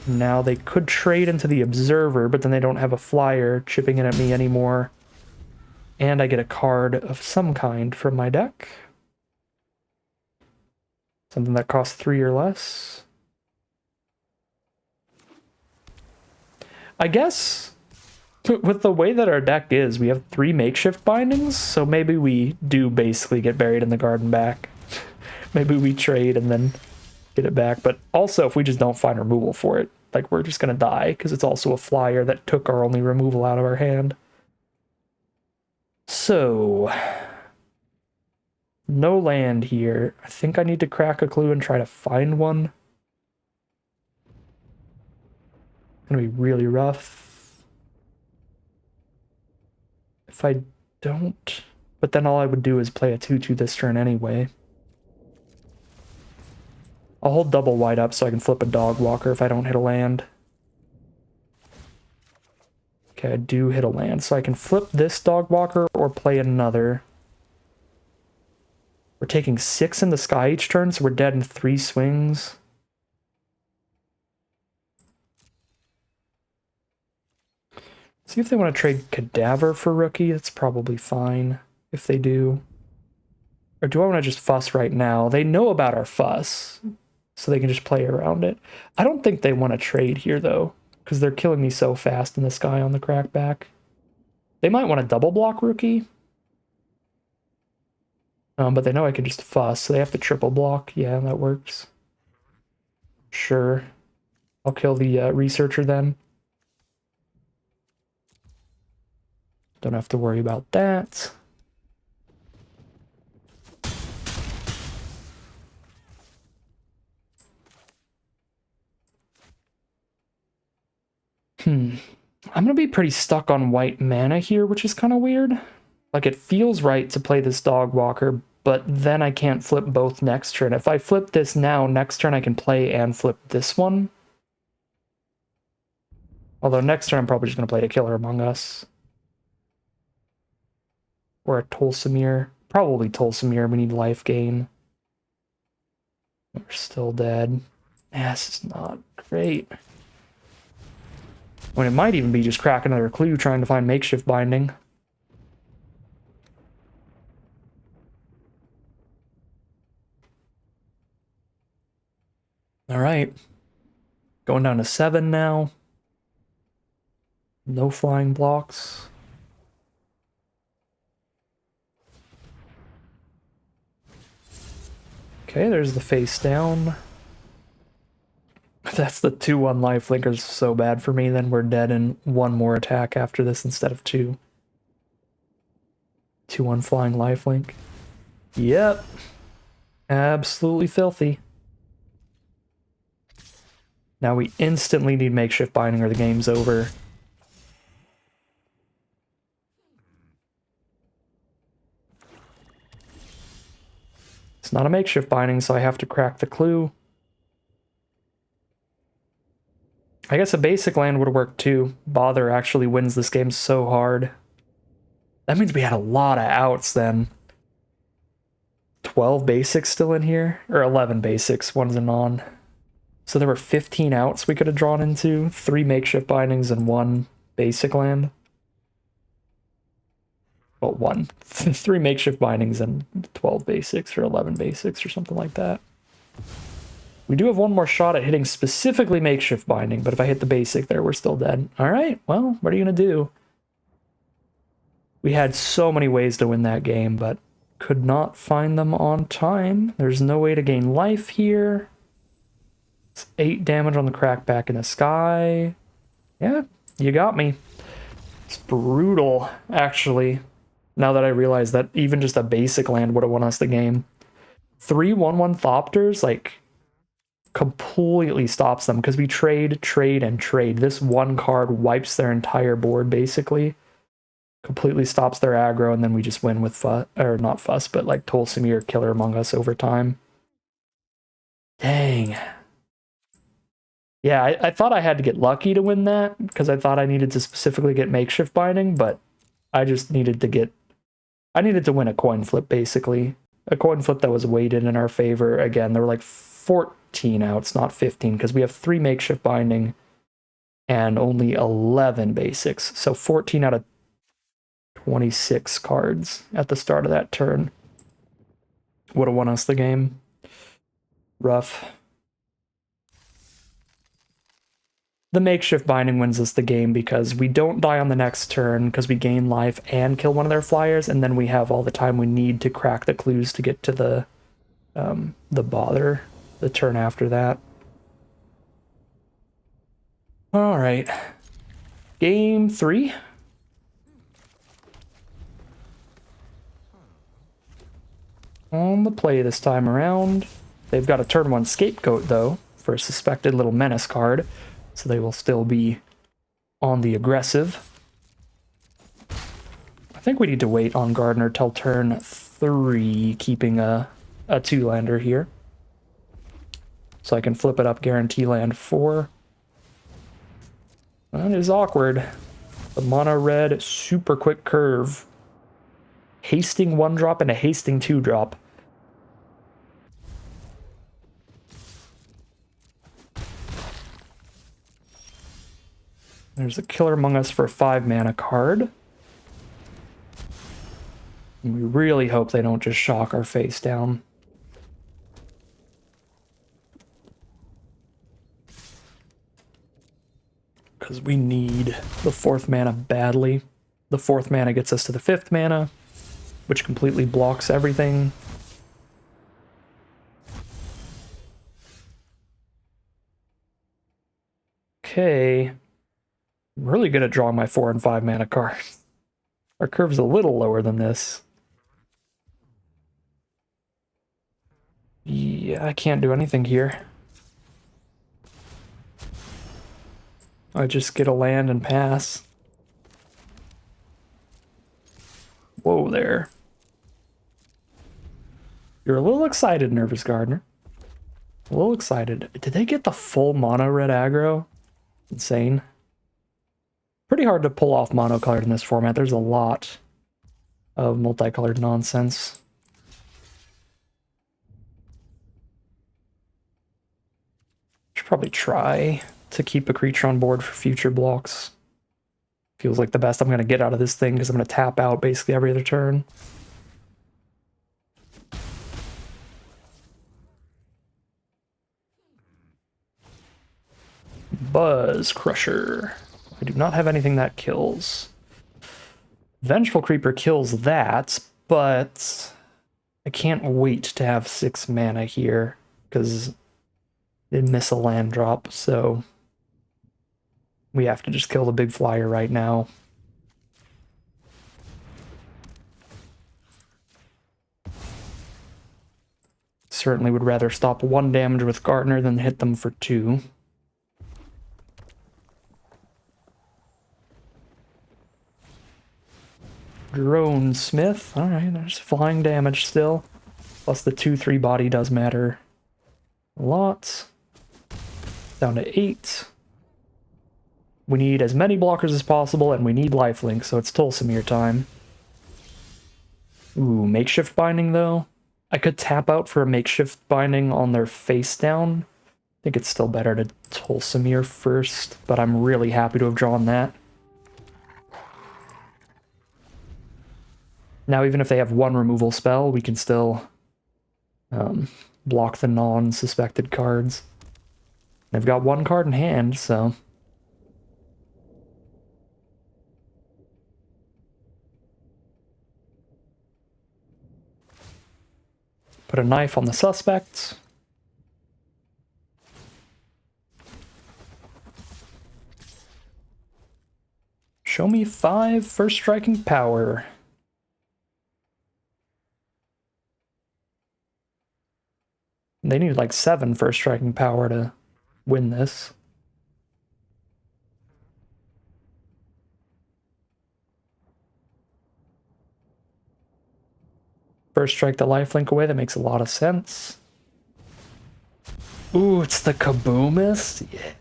Now they could trade into the Observer, but then they don't have a flyer chipping in at me anymore. and I get a card of some kind from my deck. Something that costs 3 or less. I guess with the way that our deck is, we have 3 makeshift bindings, so maybe we do basically get Buried in the Garden back. Maybe we trade and then get it back, but also if we just don't find removal for it, like we're just gonna die, because it's also a flyer that took our only removal out of our hand. So, no land here. I think I need to crack a clue and try to find one. Gonna be really rough. If I don't, but then all I would do is play a 2/2 this turn anyway. I'll hold double white up so I can flip a dog walker if I don't hit a land. Okay, I do hit a land, so I can flip this dog walker or play another. We're taking 6 in the sky each turn, so we're dead in 3 swings. See if they want to trade Cadaver for Rookie. That's probably fine if they do. Or do I want to just fuss right now? They know about our fuss, so they can just play around it. I don't think they want to trade here, though, because they're killing me so fast in the sky on the crackback. They might want to double block Rookie. But they know I can just fuss, so they have to triple block. Yeah, that works. Sure. I'll kill the Researcher then. Don't have to worry about that. I'm gonna be pretty stuck on white mana here, which is kind of weird. Like, it feels right to play this dog walker, but then I can't flip both next turn. If I flip this now, next turn I can play and flip this one. Although next turn I'm probably just gonna play a Killer Among Us. Or a Tolsimir. Probably Tolsimir, we need life gain. We're still dead. Yeah, this is not great. When it might even be just crack another clue trying to find makeshift binding. Alright. Going down to 7 now. No flying blocks. Okay, there's the face down. That's the 2/1 lifelink is so bad for me, then we're dead in 1 more attack after this instead of 2. 2/1 flying lifelink. Yep. Absolutely filthy. Now we instantly need makeshift binding or the game's over. It's not a makeshift binding, so I have to crack the clue. I guess a basic land would work too. Bother actually wins this game so hard. That means we had a lot of outs then. 12 basics still in here? Or 11 basics, one's a non. So there were 15 outs we could have drawn into. 3 makeshift bindings and 1 basic land. Well, 1. 3 makeshift bindings and 12 basics or 11 basics or something like that. We do have 1 more shot at hitting specifically makeshift binding, but if I hit the basic there, we're still dead. Alright, well, what are you going to do? We had so many ways to win that game, but could not find them on time. There's no way to gain life here. It's 8 damage on the crackback in the sky. Yeah, you got me. It's brutal, actually. Now that I realize that even just a basic land would have won us the game. 3 1/1 Thopters, like, completely stops them because we trade, and trade. This 1 card wipes their entire board, basically. Completely stops their aggro, and then we just win with fuss, or not fuss, but like Tolsimir, Killer Among Us over time. Dang. Yeah, I thought I had to get lucky to win that, because I thought I needed to specifically get makeshift binding, but I just needed to get... I needed to win a coin flip, basically. A coin flip that was weighted in our favor. Again, there were like 14 outs, not 15, because we have 3 makeshift binding and only 11 basics. So 14 out of 26 cards at the start of that turn. Would have won us the game. Rough. The makeshift binding wins us the game because we don't die on the next turn because we gain life and kill one of their flyers, and then we have all the time we need to crack the clues to get to the bother the turn after that. All right. Game 3. On the play this time around. They've got a turn 1 scapegoat, though, for a suspected little menace card, so they will still be on the aggressive. I think we need to wait on Gardener till turn 3, keeping a 2-lander here. So I can flip it up, guarantee land 4. That is awkward. The mono red super quick curve. Hasting 1-drop and a hasting 2-drop. There's a Killer Among Us for a 5-mana card. And we really hope they don't just shock our face down. Because we need the 4th mana badly. The 4th mana gets us to the 5th mana, which completely blocks everything. Okay. I'm really good at drawing my 4 and 5 mana cards. Our curve's a little lower than this. Yeah, I can't do anything here. I just get a land and pass. Whoa there. You're a little excited, Nervous Gardener. A little excited. Did they get the full mono red aggro? Insane. Pretty hard to pull off monocolored in this format. There's a lot of multicolored nonsense. Should probably try to keep a creature on board for future blocks. Feels like the best I'm going to get out of this thing because I'm going to tap out basically every other turn. Buzz Crusher. I do not have anything that kills. Vengeful Creeper kills that, but I can't wait to have 6 mana here because they miss a land drop, so we have to just kill the big flyer right now. Certainly would rather stop 1 damage with Gardener than hit them for 2. Drone Smith. Alright, there's flying damage still. Plus the 2/3 body does matter a lot. Down to 8. We need as many blockers as possible, and we need lifelink, so it's Tulsimir time. Ooh, makeshift binding though. I could tap out for a makeshift binding on their face down. I think it's still better to Tulsimir first, but I'm really happy to have drawn that. Now, even if they have 1 removal spell, we can still block the non-suspected cards. They've got 1 card in hand, so... Put a knife on the suspect. Show me 5 first striking power. They need like 7 first striking power to win this. First strike the lifelink away, that makes a lot of sense. Ooh, it's the Kaboomist? Yeah.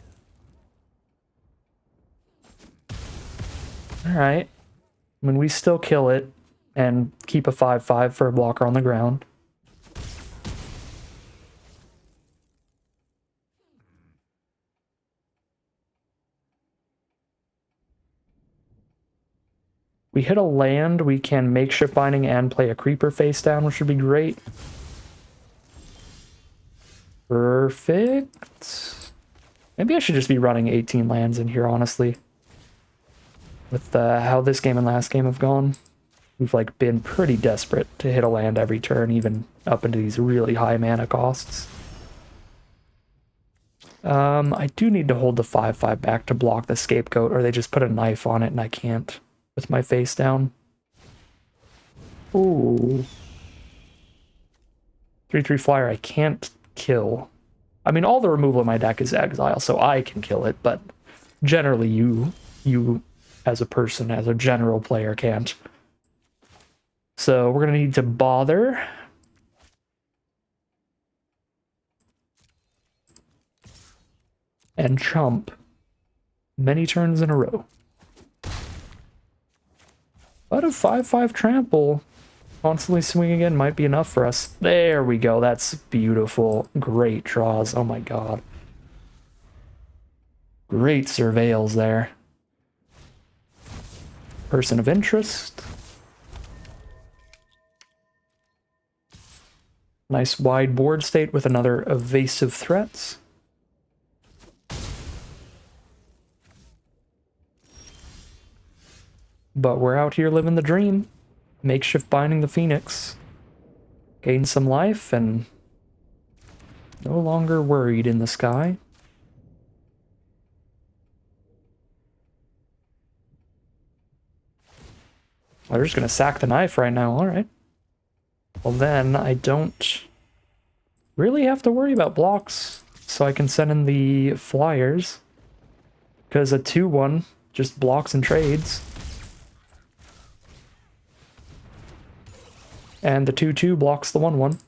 Alright. I mean, we still kill it and keep a 5/5 for a blocker on the ground. We hit a land, we can makeshift binding and play a creeper face down, which would be great. Perfect. Maybe I should just be running 18 lands in here, honestly. With how this game and last game have gone. We've like been pretty desperate to hit a land every turn, even up into these really high mana costs. I do need to hold the 5/5 back to block the scapegoat, or they just put a knife on it and I can't with my face down. Ooh. 3/3 flyer I can't kill. I mean, all the removal in my deck is exile, so I can kill it, but generally you as a person, as a general player, can't. So we're going to need to bother. And chump many turns in a row. But a 5/5 trample constantly swing again might be enough for us. There we go. That's beautiful. Great draws. Oh my god. Great surveils there. Person of interest. Nice wide board state with another evasive threats. But we're out here living the dream. Makeshift binding the Phoenix. Gain some life and no longer worried in the sky. We're just gonna sack the knife right now, alright. Well then, I don't really have to worry about blocks, so I can send in the flyers. Because a 2/1 just blocks and trades. And the 2/2 blocks the 1/1.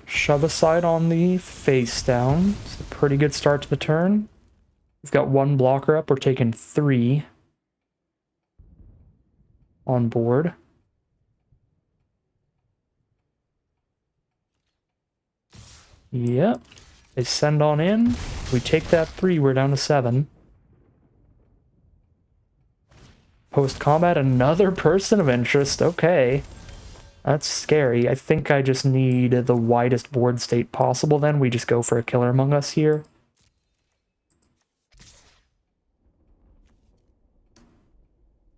Shove aside on the face down. It's a pretty good start to the turn. We've got one blocker up. We're taking 3 on board. Yep. They send on in. We take that 3. We're down to 7. Post-combat, another person of interest. Okay. That's scary. I think I just need the widest board state possible then. We just go for a Killer Among Us here.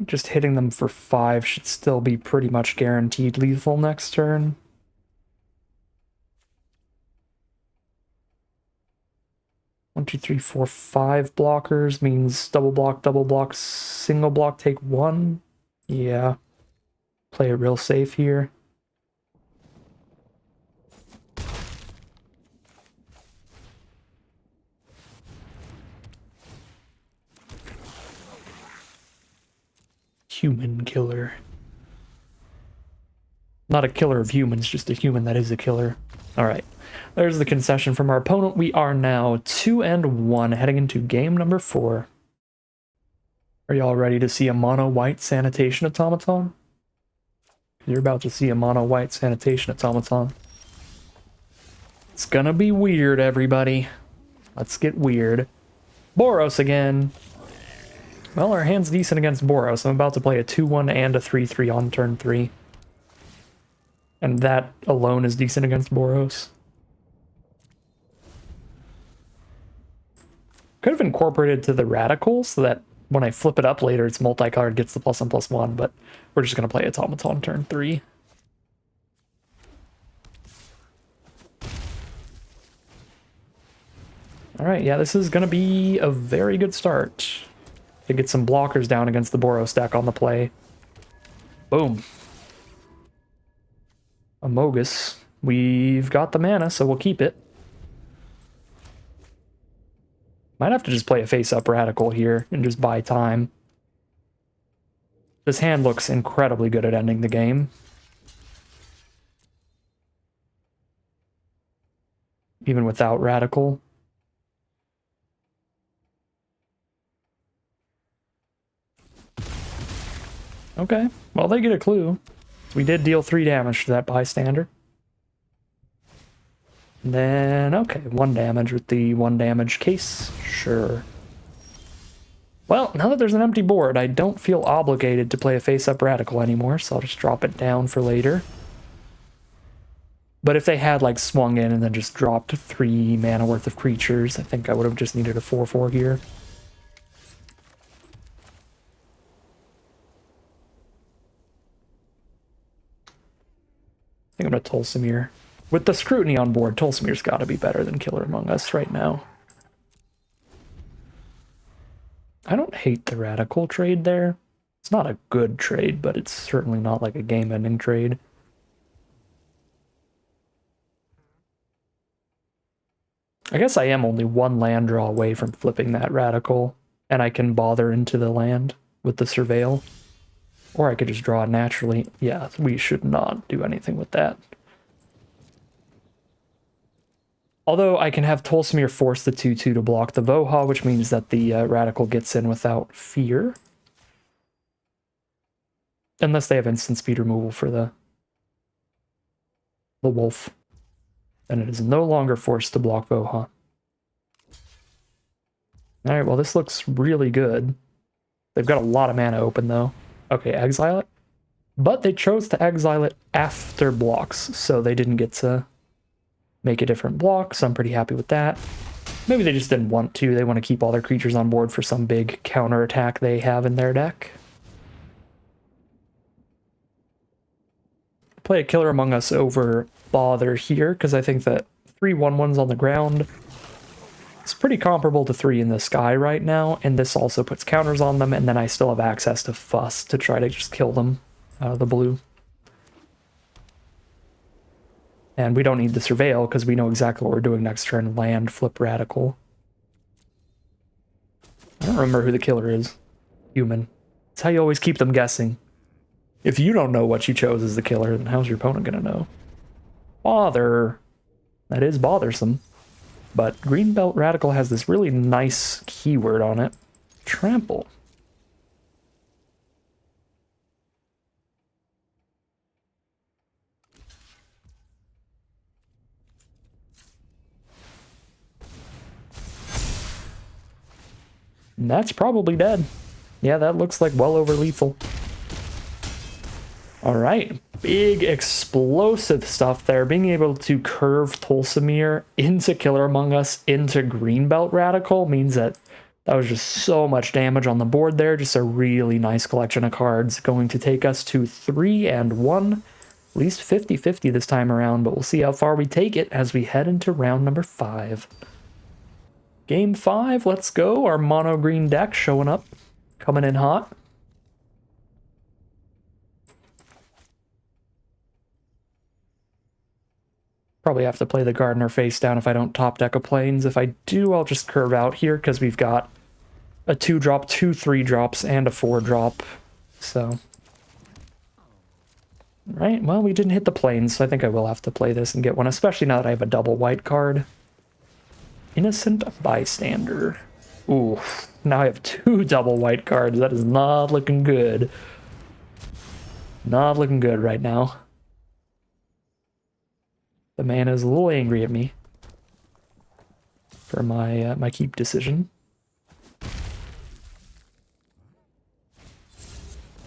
Just hitting them for 5 should still be pretty much guaranteed lethal next turn. One, two, three, four, 5 blockers means double block, single block, take 1. Yeah. Play it real safe here. Human killer. Not a killer of humans, just a human that is a killer. Alright, there's the concession from our opponent. We are now 2-1, heading into game number 4. Are y'all ready to see a mono-white sanitation automaton? You're about to see a mono-white sanitation automaton. It's gonna be weird, everybody. Let's get weird. Boros again. Well, our hand's decent against Boros. I'm about to play a 2/1 and a 3/3 on turn 3. And that alone is decent against Boros. Could have incorporated to the Radical so that when I flip it up later, it's multicolored, gets the +1/+1, but we're just going to play Automaton turn 3. Alright, yeah, this is going to be a very good start to get some blockers down against the Boros deck on the play. Boom. Amogus. We've got the mana, so we'll keep it. Might have to just play a face-up Radical here and just buy time. This hand looks incredibly good at ending the game. Even without Radical. Okay, well, they get a clue. We did deal 3 damage to that bystander. And then, okay, 1 damage with the 1 damage case. Sure. Well, now that there's an empty board, I don't feel obligated to play a face-up Radical anymore, so I'll just drop it down for later. But if they had, like, swung in and then just dropped 3 mana worth of creatures, I think I would have just needed a 4/4 here. I think I'm going to Tolsimir. With the scrutiny on board, Tolsimir's got to be better than Killer Among Us right now. I don't hate the Radical trade there. It's not a good trade, but it's certainly not like a game-ending trade. I guess I am only 1 land draw away from flipping that Radical, and I can bother into the land with the Surveil. Or I could just draw it naturally. Yeah, we should not do anything with that. Although I can have Tolsimir force the 2/2 to block the Voha, which means that the Radical gets in without fear. Unless they have instant speed removal for the wolf. Then it is no longer forced to block Voha. Alright, well this looks really good. They've got a lot of mana open though. Okay, exile it. But they chose to exile it after blocks, so they didn't get to make a different block, so I'm pretty happy with that. Maybe they just didn't want to. They want to keep all their creatures on board for some big counter attack they have in their deck. Play a Killer Among Us over Bother here, because I think that 3 1/1s on the ground is pretty comparable to 3 in the sky right now, and this also puts counters on them, and then I still have access to Fuss to try to just kill them out of the blue. And we don't need the Surveil, because we know exactly what we're doing next turn. Land, flip Radical. I don't remember who the killer is. Human. That's how you always keep them guessing. If you don't know what you chose as the killer, then how's your opponent gonna know? Bother. That is bothersome. But Greenbelt Radical has this really nice keyword on it. Trample. And that's probably dead. Yeah, that looks like well over lethal. Alright, big explosive stuff there. Being able to curve Tolsimir into Killer Among Us into Greenbelt Radical means that was just so much damage on the board there. Just a really nice collection of cards. Going to take us to 3-1. At least 50-50 this time around, but we'll see how far we take it as we head into round number 5. Game 5, let's go. Our mono green deck showing up, coming in hot. Probably have to play the Gardener face down if I don't top deck a Plains. If I do, I'll just curve out here because we've got a 2-drop, 2 3-drops, and a 4-drop. So, right, well, we didn't hit the Plains, so I think I will have to play this and get one, especially now that I have a double white card. Innocent Bystander. Ooh, now I have 2 double white cards. That is not looking good. Not looking good right now. The man is a little angry at me for my my keep decision.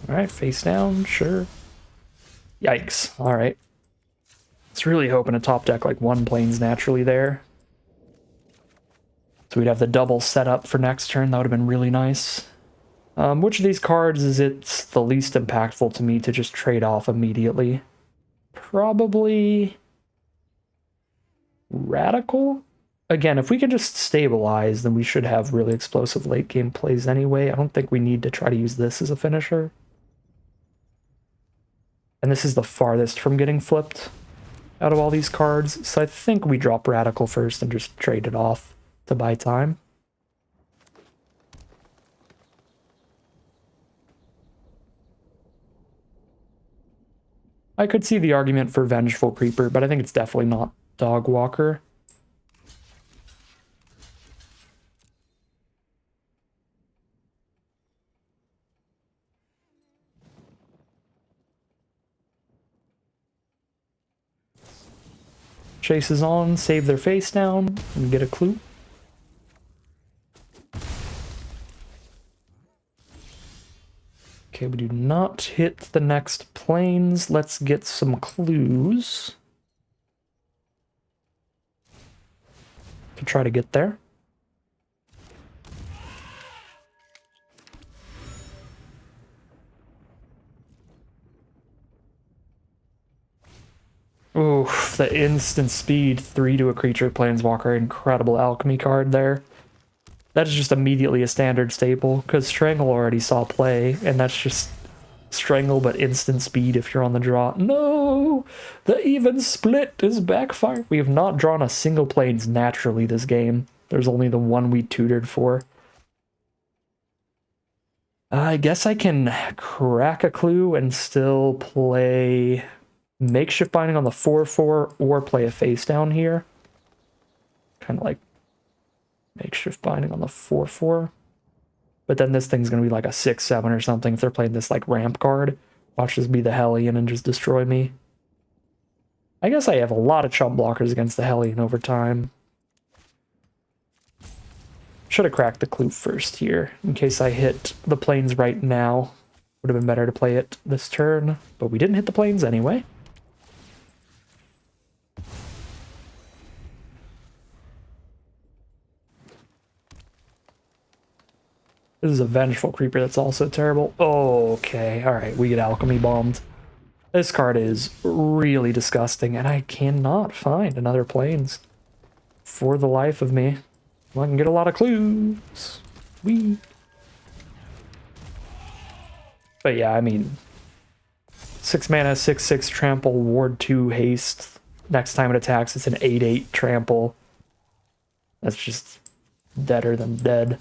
All right, face down, sure. Yikes! All right. It's really hoping to top deck like 1 Plains naturally there. So we'd have the double set up for next turn. That would have been really nice. Which of these cards is it's the least impactful to me to just trade off immediately? Probably Radical? Again, if we can just stabilize, then we should have really explosive late game plays anyway. I don't think we need to try to use this as a finisher. And this is the farthest from getting flipped out of all these cards, so I think we drop Radical first and just trade it off to buy time. I could see the argument for Vengeful Creeper, but I think it's definitely not Dog Walker. Chases on, save their face down, and get a clue. Okay, we do not hit the next planes. Let's get some clues to try to get there. Oof, the instant speed 3 to a creature planeswalker, incredible alchemy card there. That is just immediately a standard staple, because Strangle already saw play, and that's just Strangle but instant speed if you're on the draw. No! The even split is backfire. We have not drawn a single planes naturally this game. There's only the one we tutored for. I guess I can crack a clue and still play Makeshift Binding on the 4/4 or play a face down here. Kind of like Makeshift Binding on the 4/4. But then this thing's going to be like a 6/7 or something if they're playing this like ramp card. Watch this be the Hellion and just destroy me. I guess I have a lot of chump blockers against the Hellion over time. Should have cracked the clue first here in case I hit the planes right now. Would have been better to play it this turn, but we didn't hit the planes anyway. This is a Vengeful Creeper that's also terrible. Oh, okay. Alright, we get Alchemy Bombed. This card is really disgusting, and I cannot find another planes for the life of me. Well, I can get a lot of clues. Sweet. But yeah, I mean, 6 mana, 6/6 trample, ward 2 haste. Next time it attacks, it's an 8/8 trample. That's just deader than dead.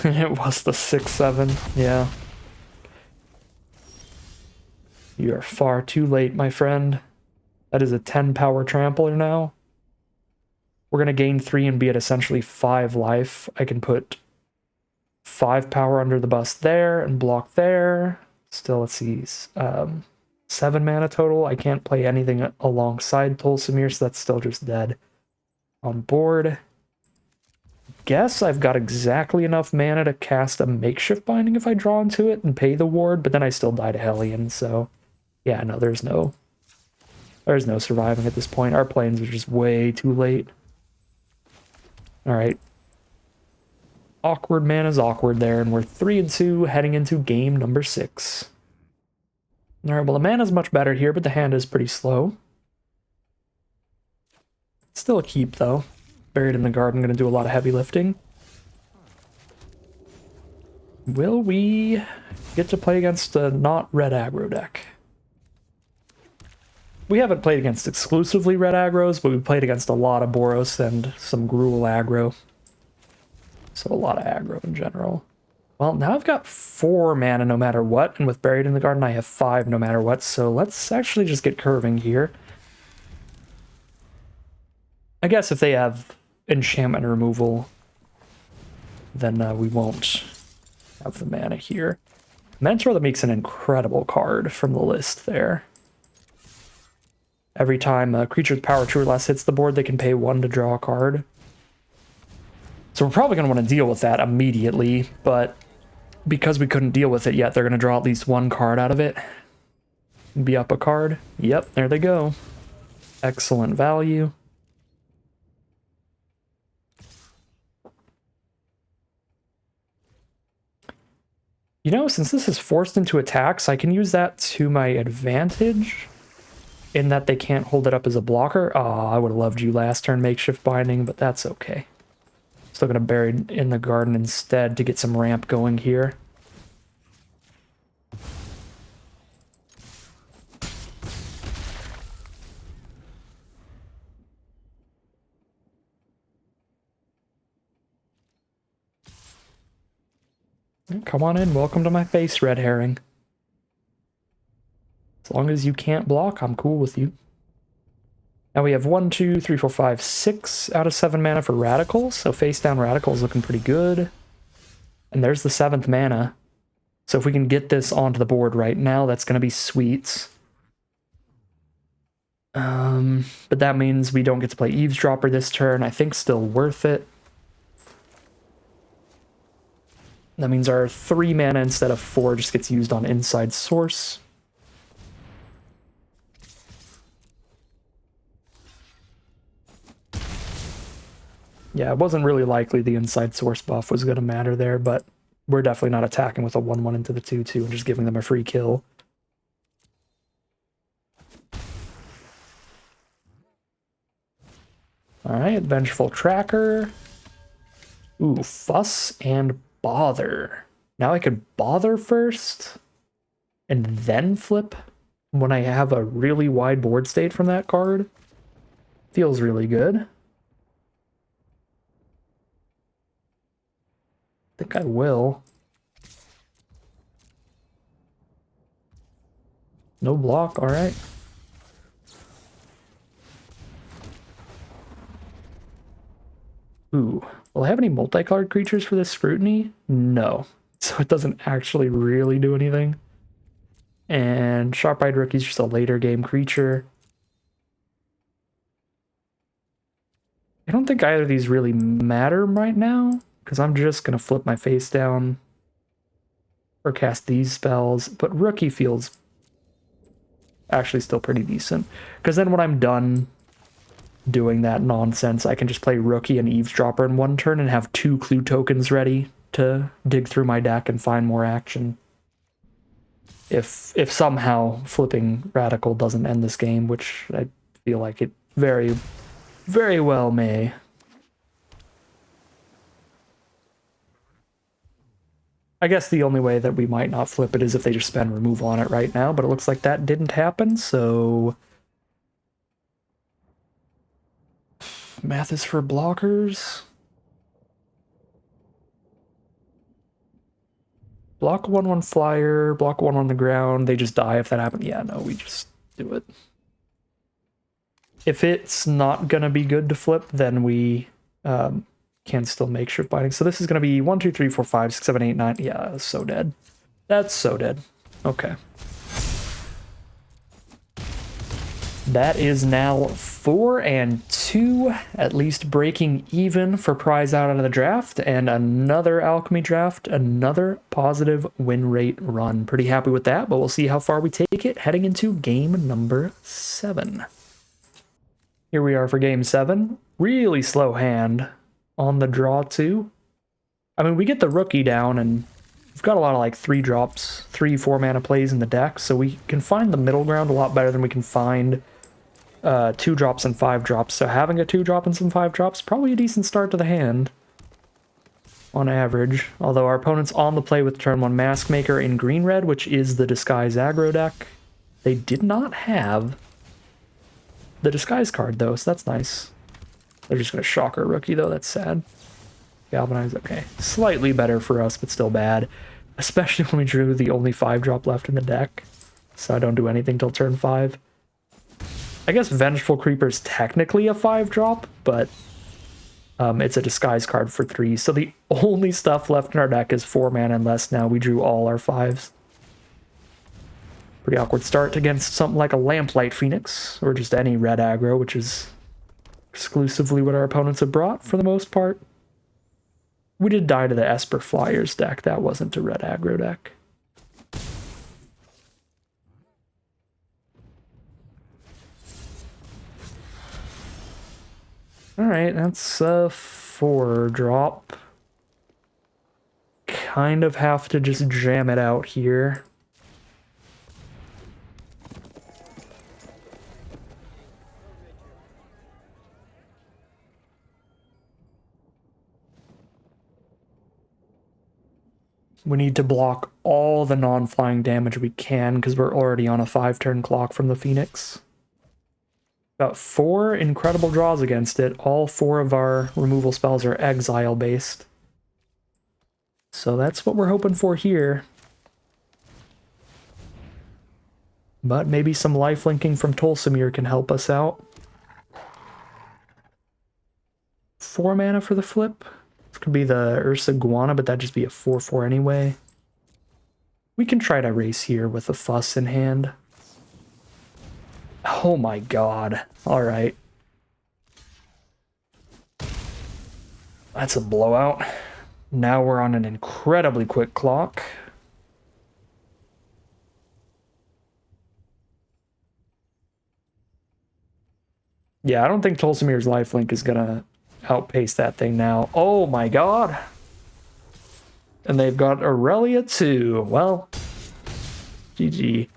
It was the 6/7, yeah. You are far too late, my friend. That is a 10 power trampler now. We're going to gain 3 and be at essentially 5 life. I can put 5 power under the bus there and block there. Still, let's see, 7 mana total. I can't play anything alongside Tolsimir, so that's still just dead. On board. Guess I've got exactly enough mana to cast a Makeshift Binding if I draw into it and pay the ward, but then I still die to Hellion, so yeah, no, there's no surviving at this point. Our planes are just way too late. Alright. Awkward man is awkward there, and we're 3-2 heading into game number 6. Alright, well the mana's much better here, but the hand is pretty slow. Still a keep though. Buried in the Garden, going to do a lot of heavy lifting. Will we get to play against a not red aggro deck? We haven't played against exclusively red aggros, but we played against a lot of Boros and some Gruul aggro. So a lot of aggro in general. Well, now I've got 4 mana no matter what, and with Buried in the Garden I have 5 no matter what, so let's actually just get curving here. I guess if they have enchantment removal, then we won't have the mana here. Mentor that makes an incredible card from the list there. Every time a creature with power 2 or less hits the board, they can pay 1 to draw a card. So we're probably going to want to deal with that immediately, but because we couldn't deal with it yet, they're going to draw at least 1 card out of it. Be up a card. Yep, there they go. Excellent value. You know, since this is forced into attacks, I can use that to my advantage in that they can't hold it up as a blocker. Oh, I would have loved you last turn, Makeshift Binding, but that's okay. Still gonna bury in the Garden instead to get some ramp going here. Come on in, welcome to my face, Red Herring. As long as you can't block, I'm cool with you. Now we have 1, 2, 3, 4, 5, 6 out of 7 mana for Radicals, so face down Radicals looking pretty good. And there's the 7th mana. So if we can get this onto the board right now, that's going to be sweet. But that means we don't get to play Eavesdropper this turn. I think still worth it. That means our 3 mana instead of 4 just gets used on Inside Source. Yeah, it wasn't really likely the Inside Source buff was going to matter there, but we're definitely not attacking with a 1/1 into the 2/2 and just giving them a free kill. Alright, Vengeful Tracker. Ooh, Fuss and Bother. Now I could Bother first and then flip when I have a really wide board state from that card. Feels really good. I think I will. No block, alright. Ooh, will I have any multicolored creatures for this scrutiny? No. So it doesn't actually really do anything. And Sharp-Eyed Rookie's just a later game creature. I don't think either of these really matter right now, because I'm just going to flip my face down or cast these spells, but Rookie feels actually still pretty decent, because then when I'm done doing that nonsense, I can just play Rookie and Eavesdropper in one turn and have 2 clue tokens ready to dig through my deck and find more action. If somehow flipping Radical doesn't end this game, which I feel like it very, very well may. I guess the only way that we might not flip it is if they just spend removal on it right now, but it looks like that didn't happen, so... Math is for blockers. Block 1/1 flyer, block 1/1 on the ground, they just die if that happens. Yeah, no, we just do it. If it's not gonna be good to flip, then we can still make Shift Binding. So this is gonna be 1, 2, 3, 4, 5, 6, 7, 8, 9. Yeah, that's so dead. That's so dead. Okay. That is now 4 and 2, at least breaking even for prize out of the draft, and another Alchemy Draft, another positive win rate run. Pretty happy with that, but we'll see how far we take it heading into game number 7. Here we are for game 7. Really slow hand on the draw too. I mean, we get the Rookie down, and we've got a lot of like 3-drops, 3-4 mana plays in the deck, so we can find the middle ground a lot better than we can find 2-drops and 5-drops. So having a 2-drop and some 5-drops, probably a decent start to the hand on average. Although our opponent's on the play with turn 1 Maskmaker in green-red, which is the Disguise aggro deck. They did not have the Disguise card though, so that's nice. They're just going to shock our Rookie though, that's sad. Galvanize, okay. Slightly better for us, but still bad. Especially when we drew the only 5-drop left in the deck. So I don't do anything till turn 5. I guess Vengeful Creeper is technically a 5-drop, but it's a Disguise card for 3. So the only stuff left in our deck is 4 mana and less now. We drew all our 5s. Pretty awkward start against something like a Lamplight Phoenix, or just any red aggro, which is exclusively what our opponents have brought for the most part. We did die to the Esper Flyers deck. That wasn't a red aggro deck. Alright, that's a 4-drop. Kind of have to just jam it out here. We need to block all the non-flying damage we can because we're already on a 5-turn clock from the Phoenix. Got 4 incredible draws against it. All 4 of our removal spells are exile-based. So that's what we're hoping for here. But maybe some lifelinking from Tolsimir can help us out. 4 mana for the flip. This could be the Ursa Guana, but that'd just be a 4/4 anyway. We can try to race here with a fuss in hand. Oh my god. Alright. That's a blowout. Now we're on an incredibly quick clock. Yeah, I don't think Tolsimir's lifelink is gonna outpace that thing now. Oh my god. And they've got Aurelia too. Well, GG.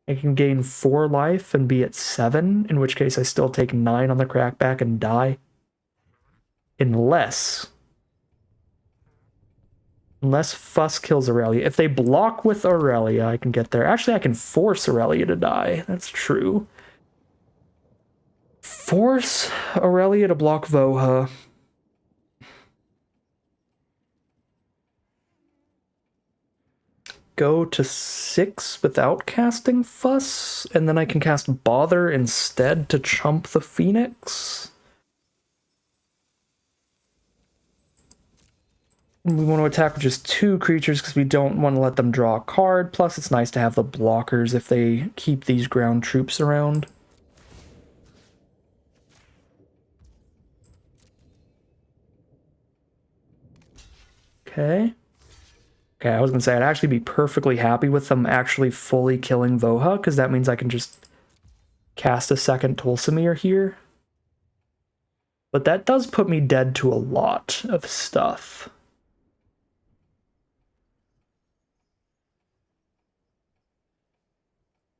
I can gain 4 life and be at 7, in which case I still take 9 on the crackback and die. Unless Fuss kills Aurelia. If they block with Aurelia, I can get there. Actually, I can force Aurelia to die. That's true. Force Aurelia to block Voha. Go to 6 without casting Fuss, and then I can cast Bother instead to chump the Phoenix. We want to attack with just 2 creatures because we don't want to let them draw a card. Plus, it's nice to have the blockers if they keep these ground troops around. Okay. Okay, I was going to say I'd actually be perfectly happy with them actually fully killing Voha, because that means I can just cast a second Tolsimir here. But that does put me dead to a lot of stuff.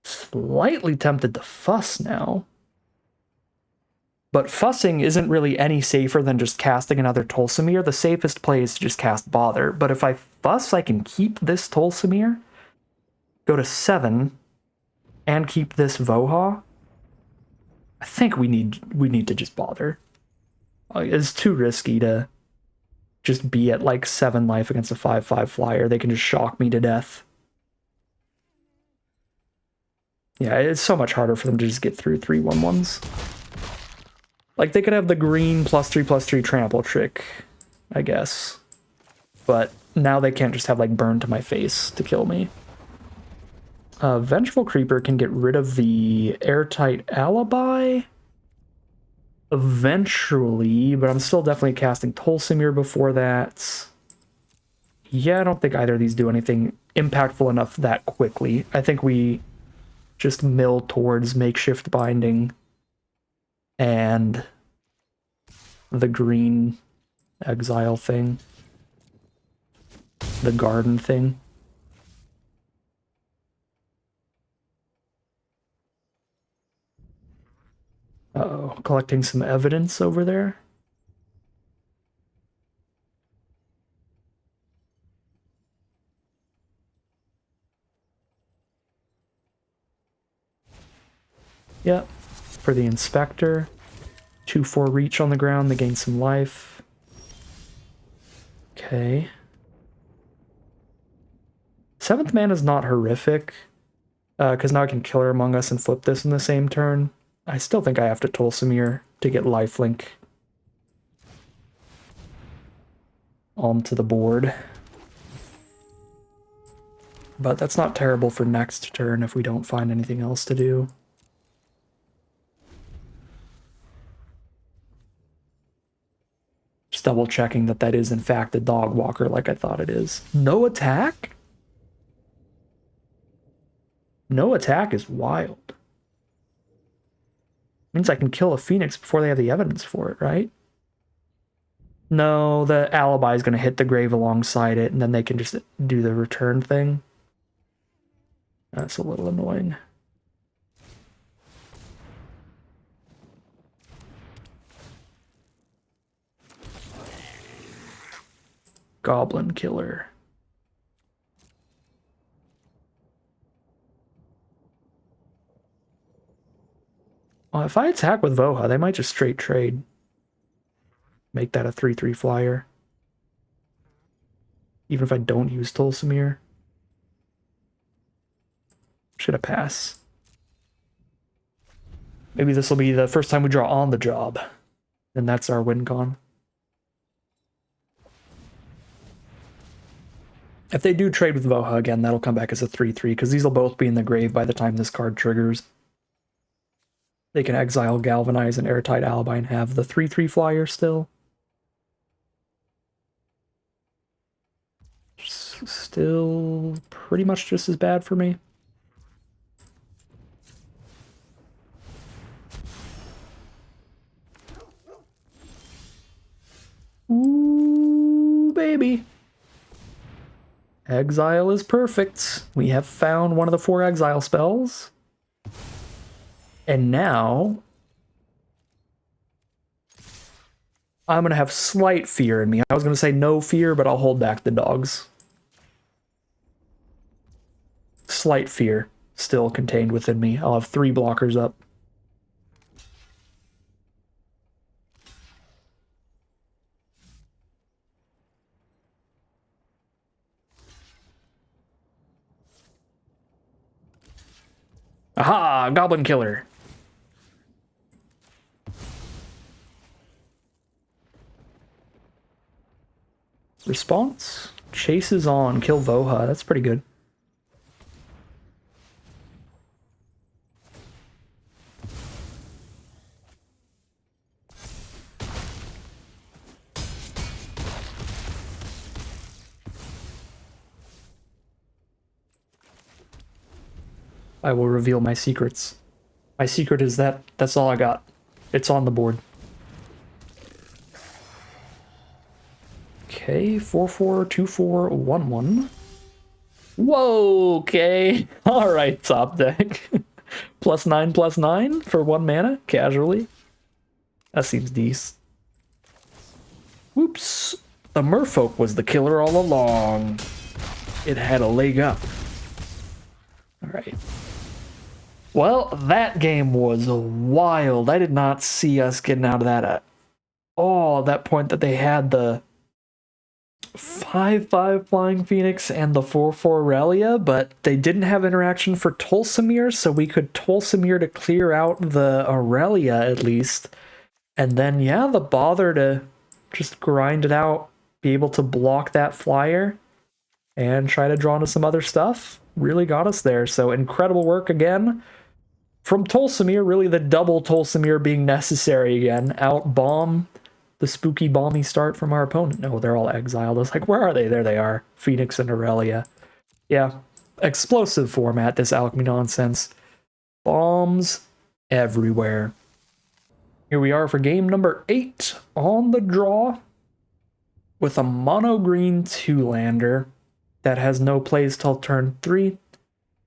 Slightly tempted to fuss now. But fussing isn't really any safer than just casting another Tolsimir. The safest play is to just cast Bother. But if I fuss, I can keep this Tolsimir, go to 7, and keep this Voha. I think we need to just Bother. It's too risky to just be at like 7 life against a 5/5 flyer. They can just shock me to death. Yeah, it's so much harder for them to just get through 3/1/1s. Like, they could have the green +3/+3 trample trick, I guess. But now they can't just have, like, burn to my face to kill me. Vengeful Creeper can get rid of the Airtight Alibi eventually, but I'm still definitely casting Tolsimir before that. Yeah, I don't think either of these do anything impactful enough that quickly. I think we just mill towards Makeshift Binding and the green exile thing, the garden thing. Uh-oh, collecting some evidence over there. Yep, for the inspector. 2/4 reach on the ground, they gain some life. Okay. 7th mana is not horrific, because now I can Killer Among Us and flip this in the same turn. I still think I have to Tolsimir to get lifelink onto the board. But that's not terrible for next turn if we don't find anything else to do. Just double checking that that is in fact a dog walker like I thought it is. No attack? No attack is wild. Means I can kill a Phoenix before they have the evidence for it, right? No, the alibi is going to hit the grave alongside it, and then they can just do the return thing. That's a little annoying. Goblin Killer. Well, if I attack with Voha, they might just straight trade. Make that a 3/3 flyer. Even if I don't use Tolsimir. Should have passed. Maybe this will be the first time we draw on the job. And that's our win con. If they do trade with Voha again, that'll come back as a 3/3, because these will both be in the grave by the time this card triggers. They can exile Galvanize and Airtight Alibi and have the 3/3 flyer still. Still pretty much just as bad for me. Ooh, baby. Exile is perfect. We have found one of the 4 exile spells. And now I'm going to have slight fear in me. I was going to say no fear, but I'll hold back the dogs. Slight fear still contained within me. I'll have 3 blockers up. Aha! Goblin Killer. Response? Chases on. Kill Voha. That's pretty good. I will reveal my secrets. My secret is that's all I got. It's on the board. Okay, 4/4, 2/4, 1/1. Whoa, okay. Alright, top deck. +9/+9 for 1 mana, casually. That seems decent. Whoops. The merfolk was the killer all along. It had a leg up. Alright. Well, that game was wild. I did not see us getting out of that at all at that point that they had the 5/5 Flying Phoenix and the 4/4 Relia, but they didn't have interaction for Tolsimir, so we could Tolsimir to clear out the Aurelia at least. And then, yeah, the bother to just grind it out, be able to block that flyer, and try to draw into some other stuff really got us there. So incredible work again from Tolsimir, really the double Tolsimir being necessary again. Out bomb the spooky balmy start from our opponent. No, they're all exiled. I was like, where are they? There they are. Phoenix and Aurelia. Yeah, explosive format, this Alchemy nonsense. Bombs everywhere. Here we are for game number 8 on the draw with a mono green 2-lander that has no plays till turn 3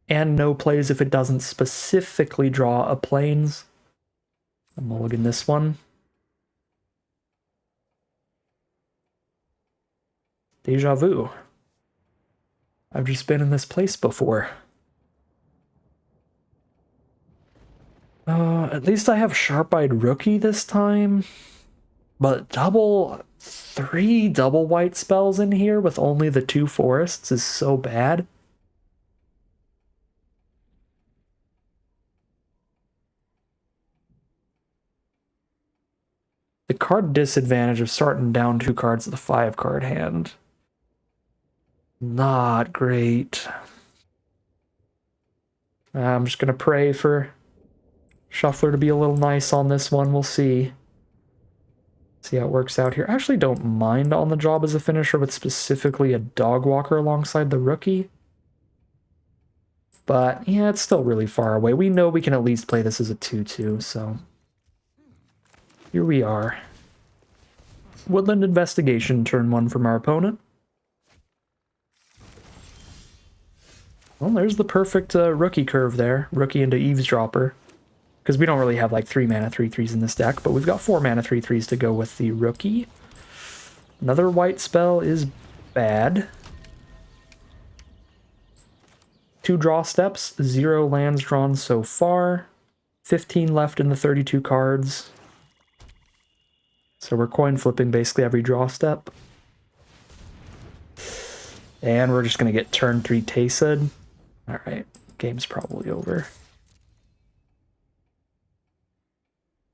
and no plays if it doesn't specifically draw a plains. I'm mulligan this one. Deja vu. I've just been in this place before. At least I have Sharp-Eyed Rookie this time. But 3 double white spells in here with only the 2 forests is so bad. The card disadvantage of starting down 2 cards of the 5-card hand. Not great. I'm just going to pray for Shuffler to be a little nice on this one. We'll see. See how it works out here. I actually don't mind on the job as a finisher, but specifically a dog walker alongside the rookie. But yeah, it's still really far away. We know we can at least play this as a 2/2, so here we are. Woodland Investigation, turn 1 from our opponent. Well, there's the perfect rookie curve there. Rookie into Eavesdropper. Because we don't really have like 3 mana 3/3s in this deck, but we've got 4 mana 3/3s to go with the rookie. Another white spell is bad. 2 draw steps, 0 lands drawn so far. 15 left in the 32 cards. So we're coin flipping basically every draw step. And we're just going to get turn 3 Taysid. Alright, game's probably over.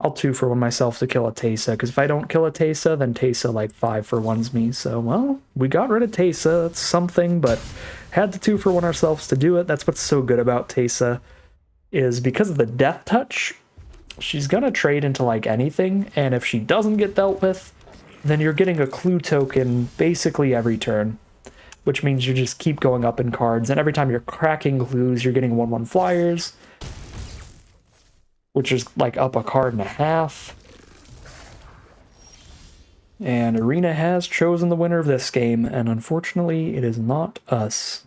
I'll 2-for-1 myself to kill a Teysa, because if I don't kill a Teysa, then Teysa like 5-for-1s me. So, well, we got rid of Teysa. That's something, but had to 2-for-1 ourselves to do it. That's what's so good about Teysa, is because of the Death Touch, she's gonna trade into like anything, and if she doesn't get dealt with, then you're getting a clue token basically every turn, which means you just keep going up in cards, and every time you're cracking clues, you're getting 1/1 flyers, which is like up a card and a half. And Arena has chosen the winner of this game, and unfortunately, it is not us.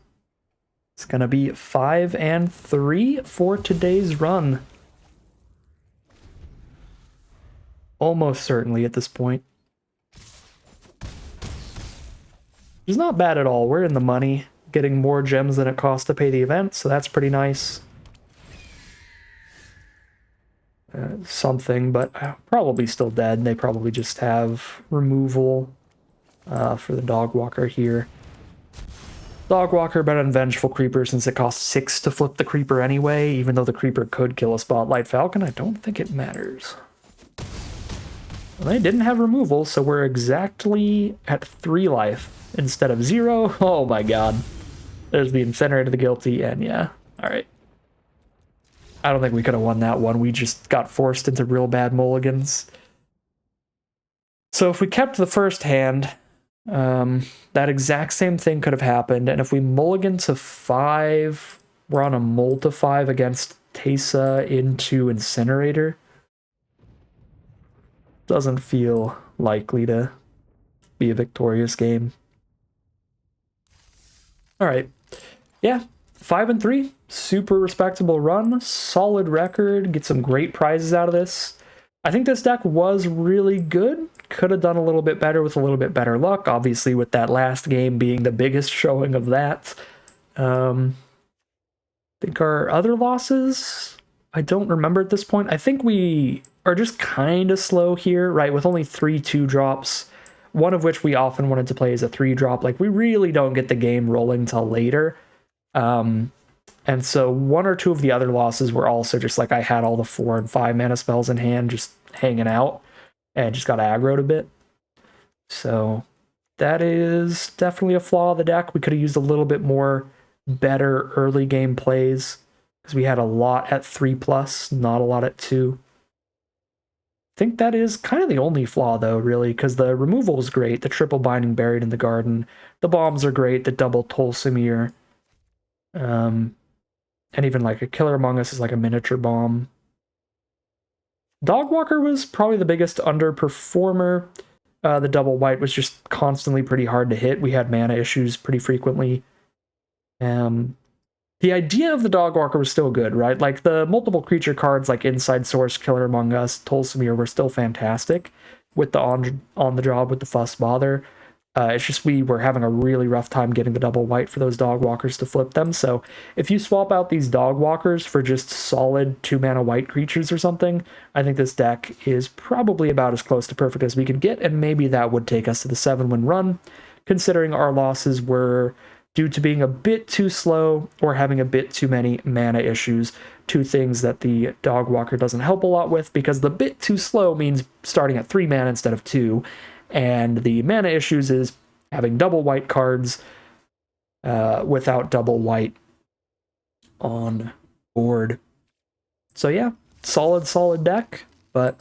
It's gonna be 5-3 for today's run. Almost certainly at this point. It's not bad at all. We're in the money, getting more gems than it costs to pay the event, so that's pretty nice. Something, but probably still dead. They probably just have removal for the Dog Walker here. Dog Walker better than Vengeful Creeper since it costs 6 to flip the Creeper anyway, even though the Creeper could kill a Spotlight Falcon. I don't think it matters. Well, they didn't have removal, so we're exactly at 3 life instead of 0. Oh my god. There's the Incinerator, the Guilty, and yeah. Alright. I don't think we could have won that one. We just got forced into real bad mulligans. So if we kept the first hand, that exact same thing could have happened. And if we mulligan to 5, we're on a mull to 5 against Teysa into Incinerator. Doesn't feel likely to be a victorious game. All right. Yeah. 5-3, super respectable run, solid record, get some great prizes out of this. I think this deck was really good. Could have done a little bit better with a little bit better luck, obviously with that last game being the biggest showing of that. I think our other losses, I don't remember at this point. I think we are just kind of slow here, right, with only 3 2-drops, one of which we often wanted to play as a 3-drop. Like, we really don't get the game rolling till later. And so 1 or 2 of the other losses were also just like I had all the 4 and 5 mana spells in hand just hanging out and just got aggroed a bit. So that is definitely a flaw of the deck. We could have used a little bit more better early game plays because we had a lot at 3+, not a lot at 2. I think that is kind of the only flaw though, really, because the removal is great. The triple Binding Buried in the Garden. The bombs are great. The double Tolsimir. And even like a Killer Among Us is like a miniature bomb. Dogwalker was probably the biggest underperformer. The double white was just constantly pretty hard to hit. We had mana issues pretty frequently. The idea of the Dogwalker was still good, right? Like the multiple creature cards like Inside Source, Killer Among Us, Tolsimir were still fantastic with the on the job with the Fuss Bother. It's just we were having a really rough time getting the double white for those dog walkers to flip them. So if you swap out these dog walkers for just solid 2-mana white creatures or something, I think this deck is probably about as close to perfect as we could get, and maybe that would take us to the 7-win run, considering our losses were due to being a bit too slow or having a bit too many mana issues, 2 things that the dog walker doesn't help a lot with, because the bit too slow means starting at 3 mana instead of 2, and the mana issues is having double white cards without double white on board. So yeah, solid deck, but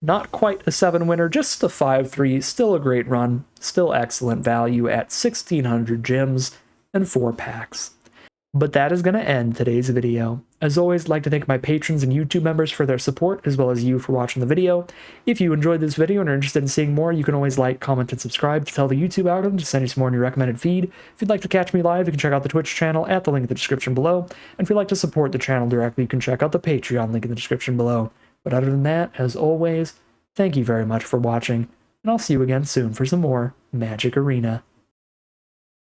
not quite a 7-winner, just a 5-3, still a great run, still excellent value at 1,600 gems and 4 packs. But that is going to end today's video. As always, I'd like to thank my patrons and YouTube members for their support, as well as you for watching the video. If you enjoyed this video and are interested in seeing more, you can always like, comment, and subscribe to tell the YouTube algorithm to send you some more in your recommended feed. If you'd like to catch me live, you can check out the Twitch channel at the link in the description below. And if you'd like to support the channel directly, you can check out the Patreon link in the description below. But other than that, as always, thank you very much for watching, and I'll see you again soon for some more Magic Arena.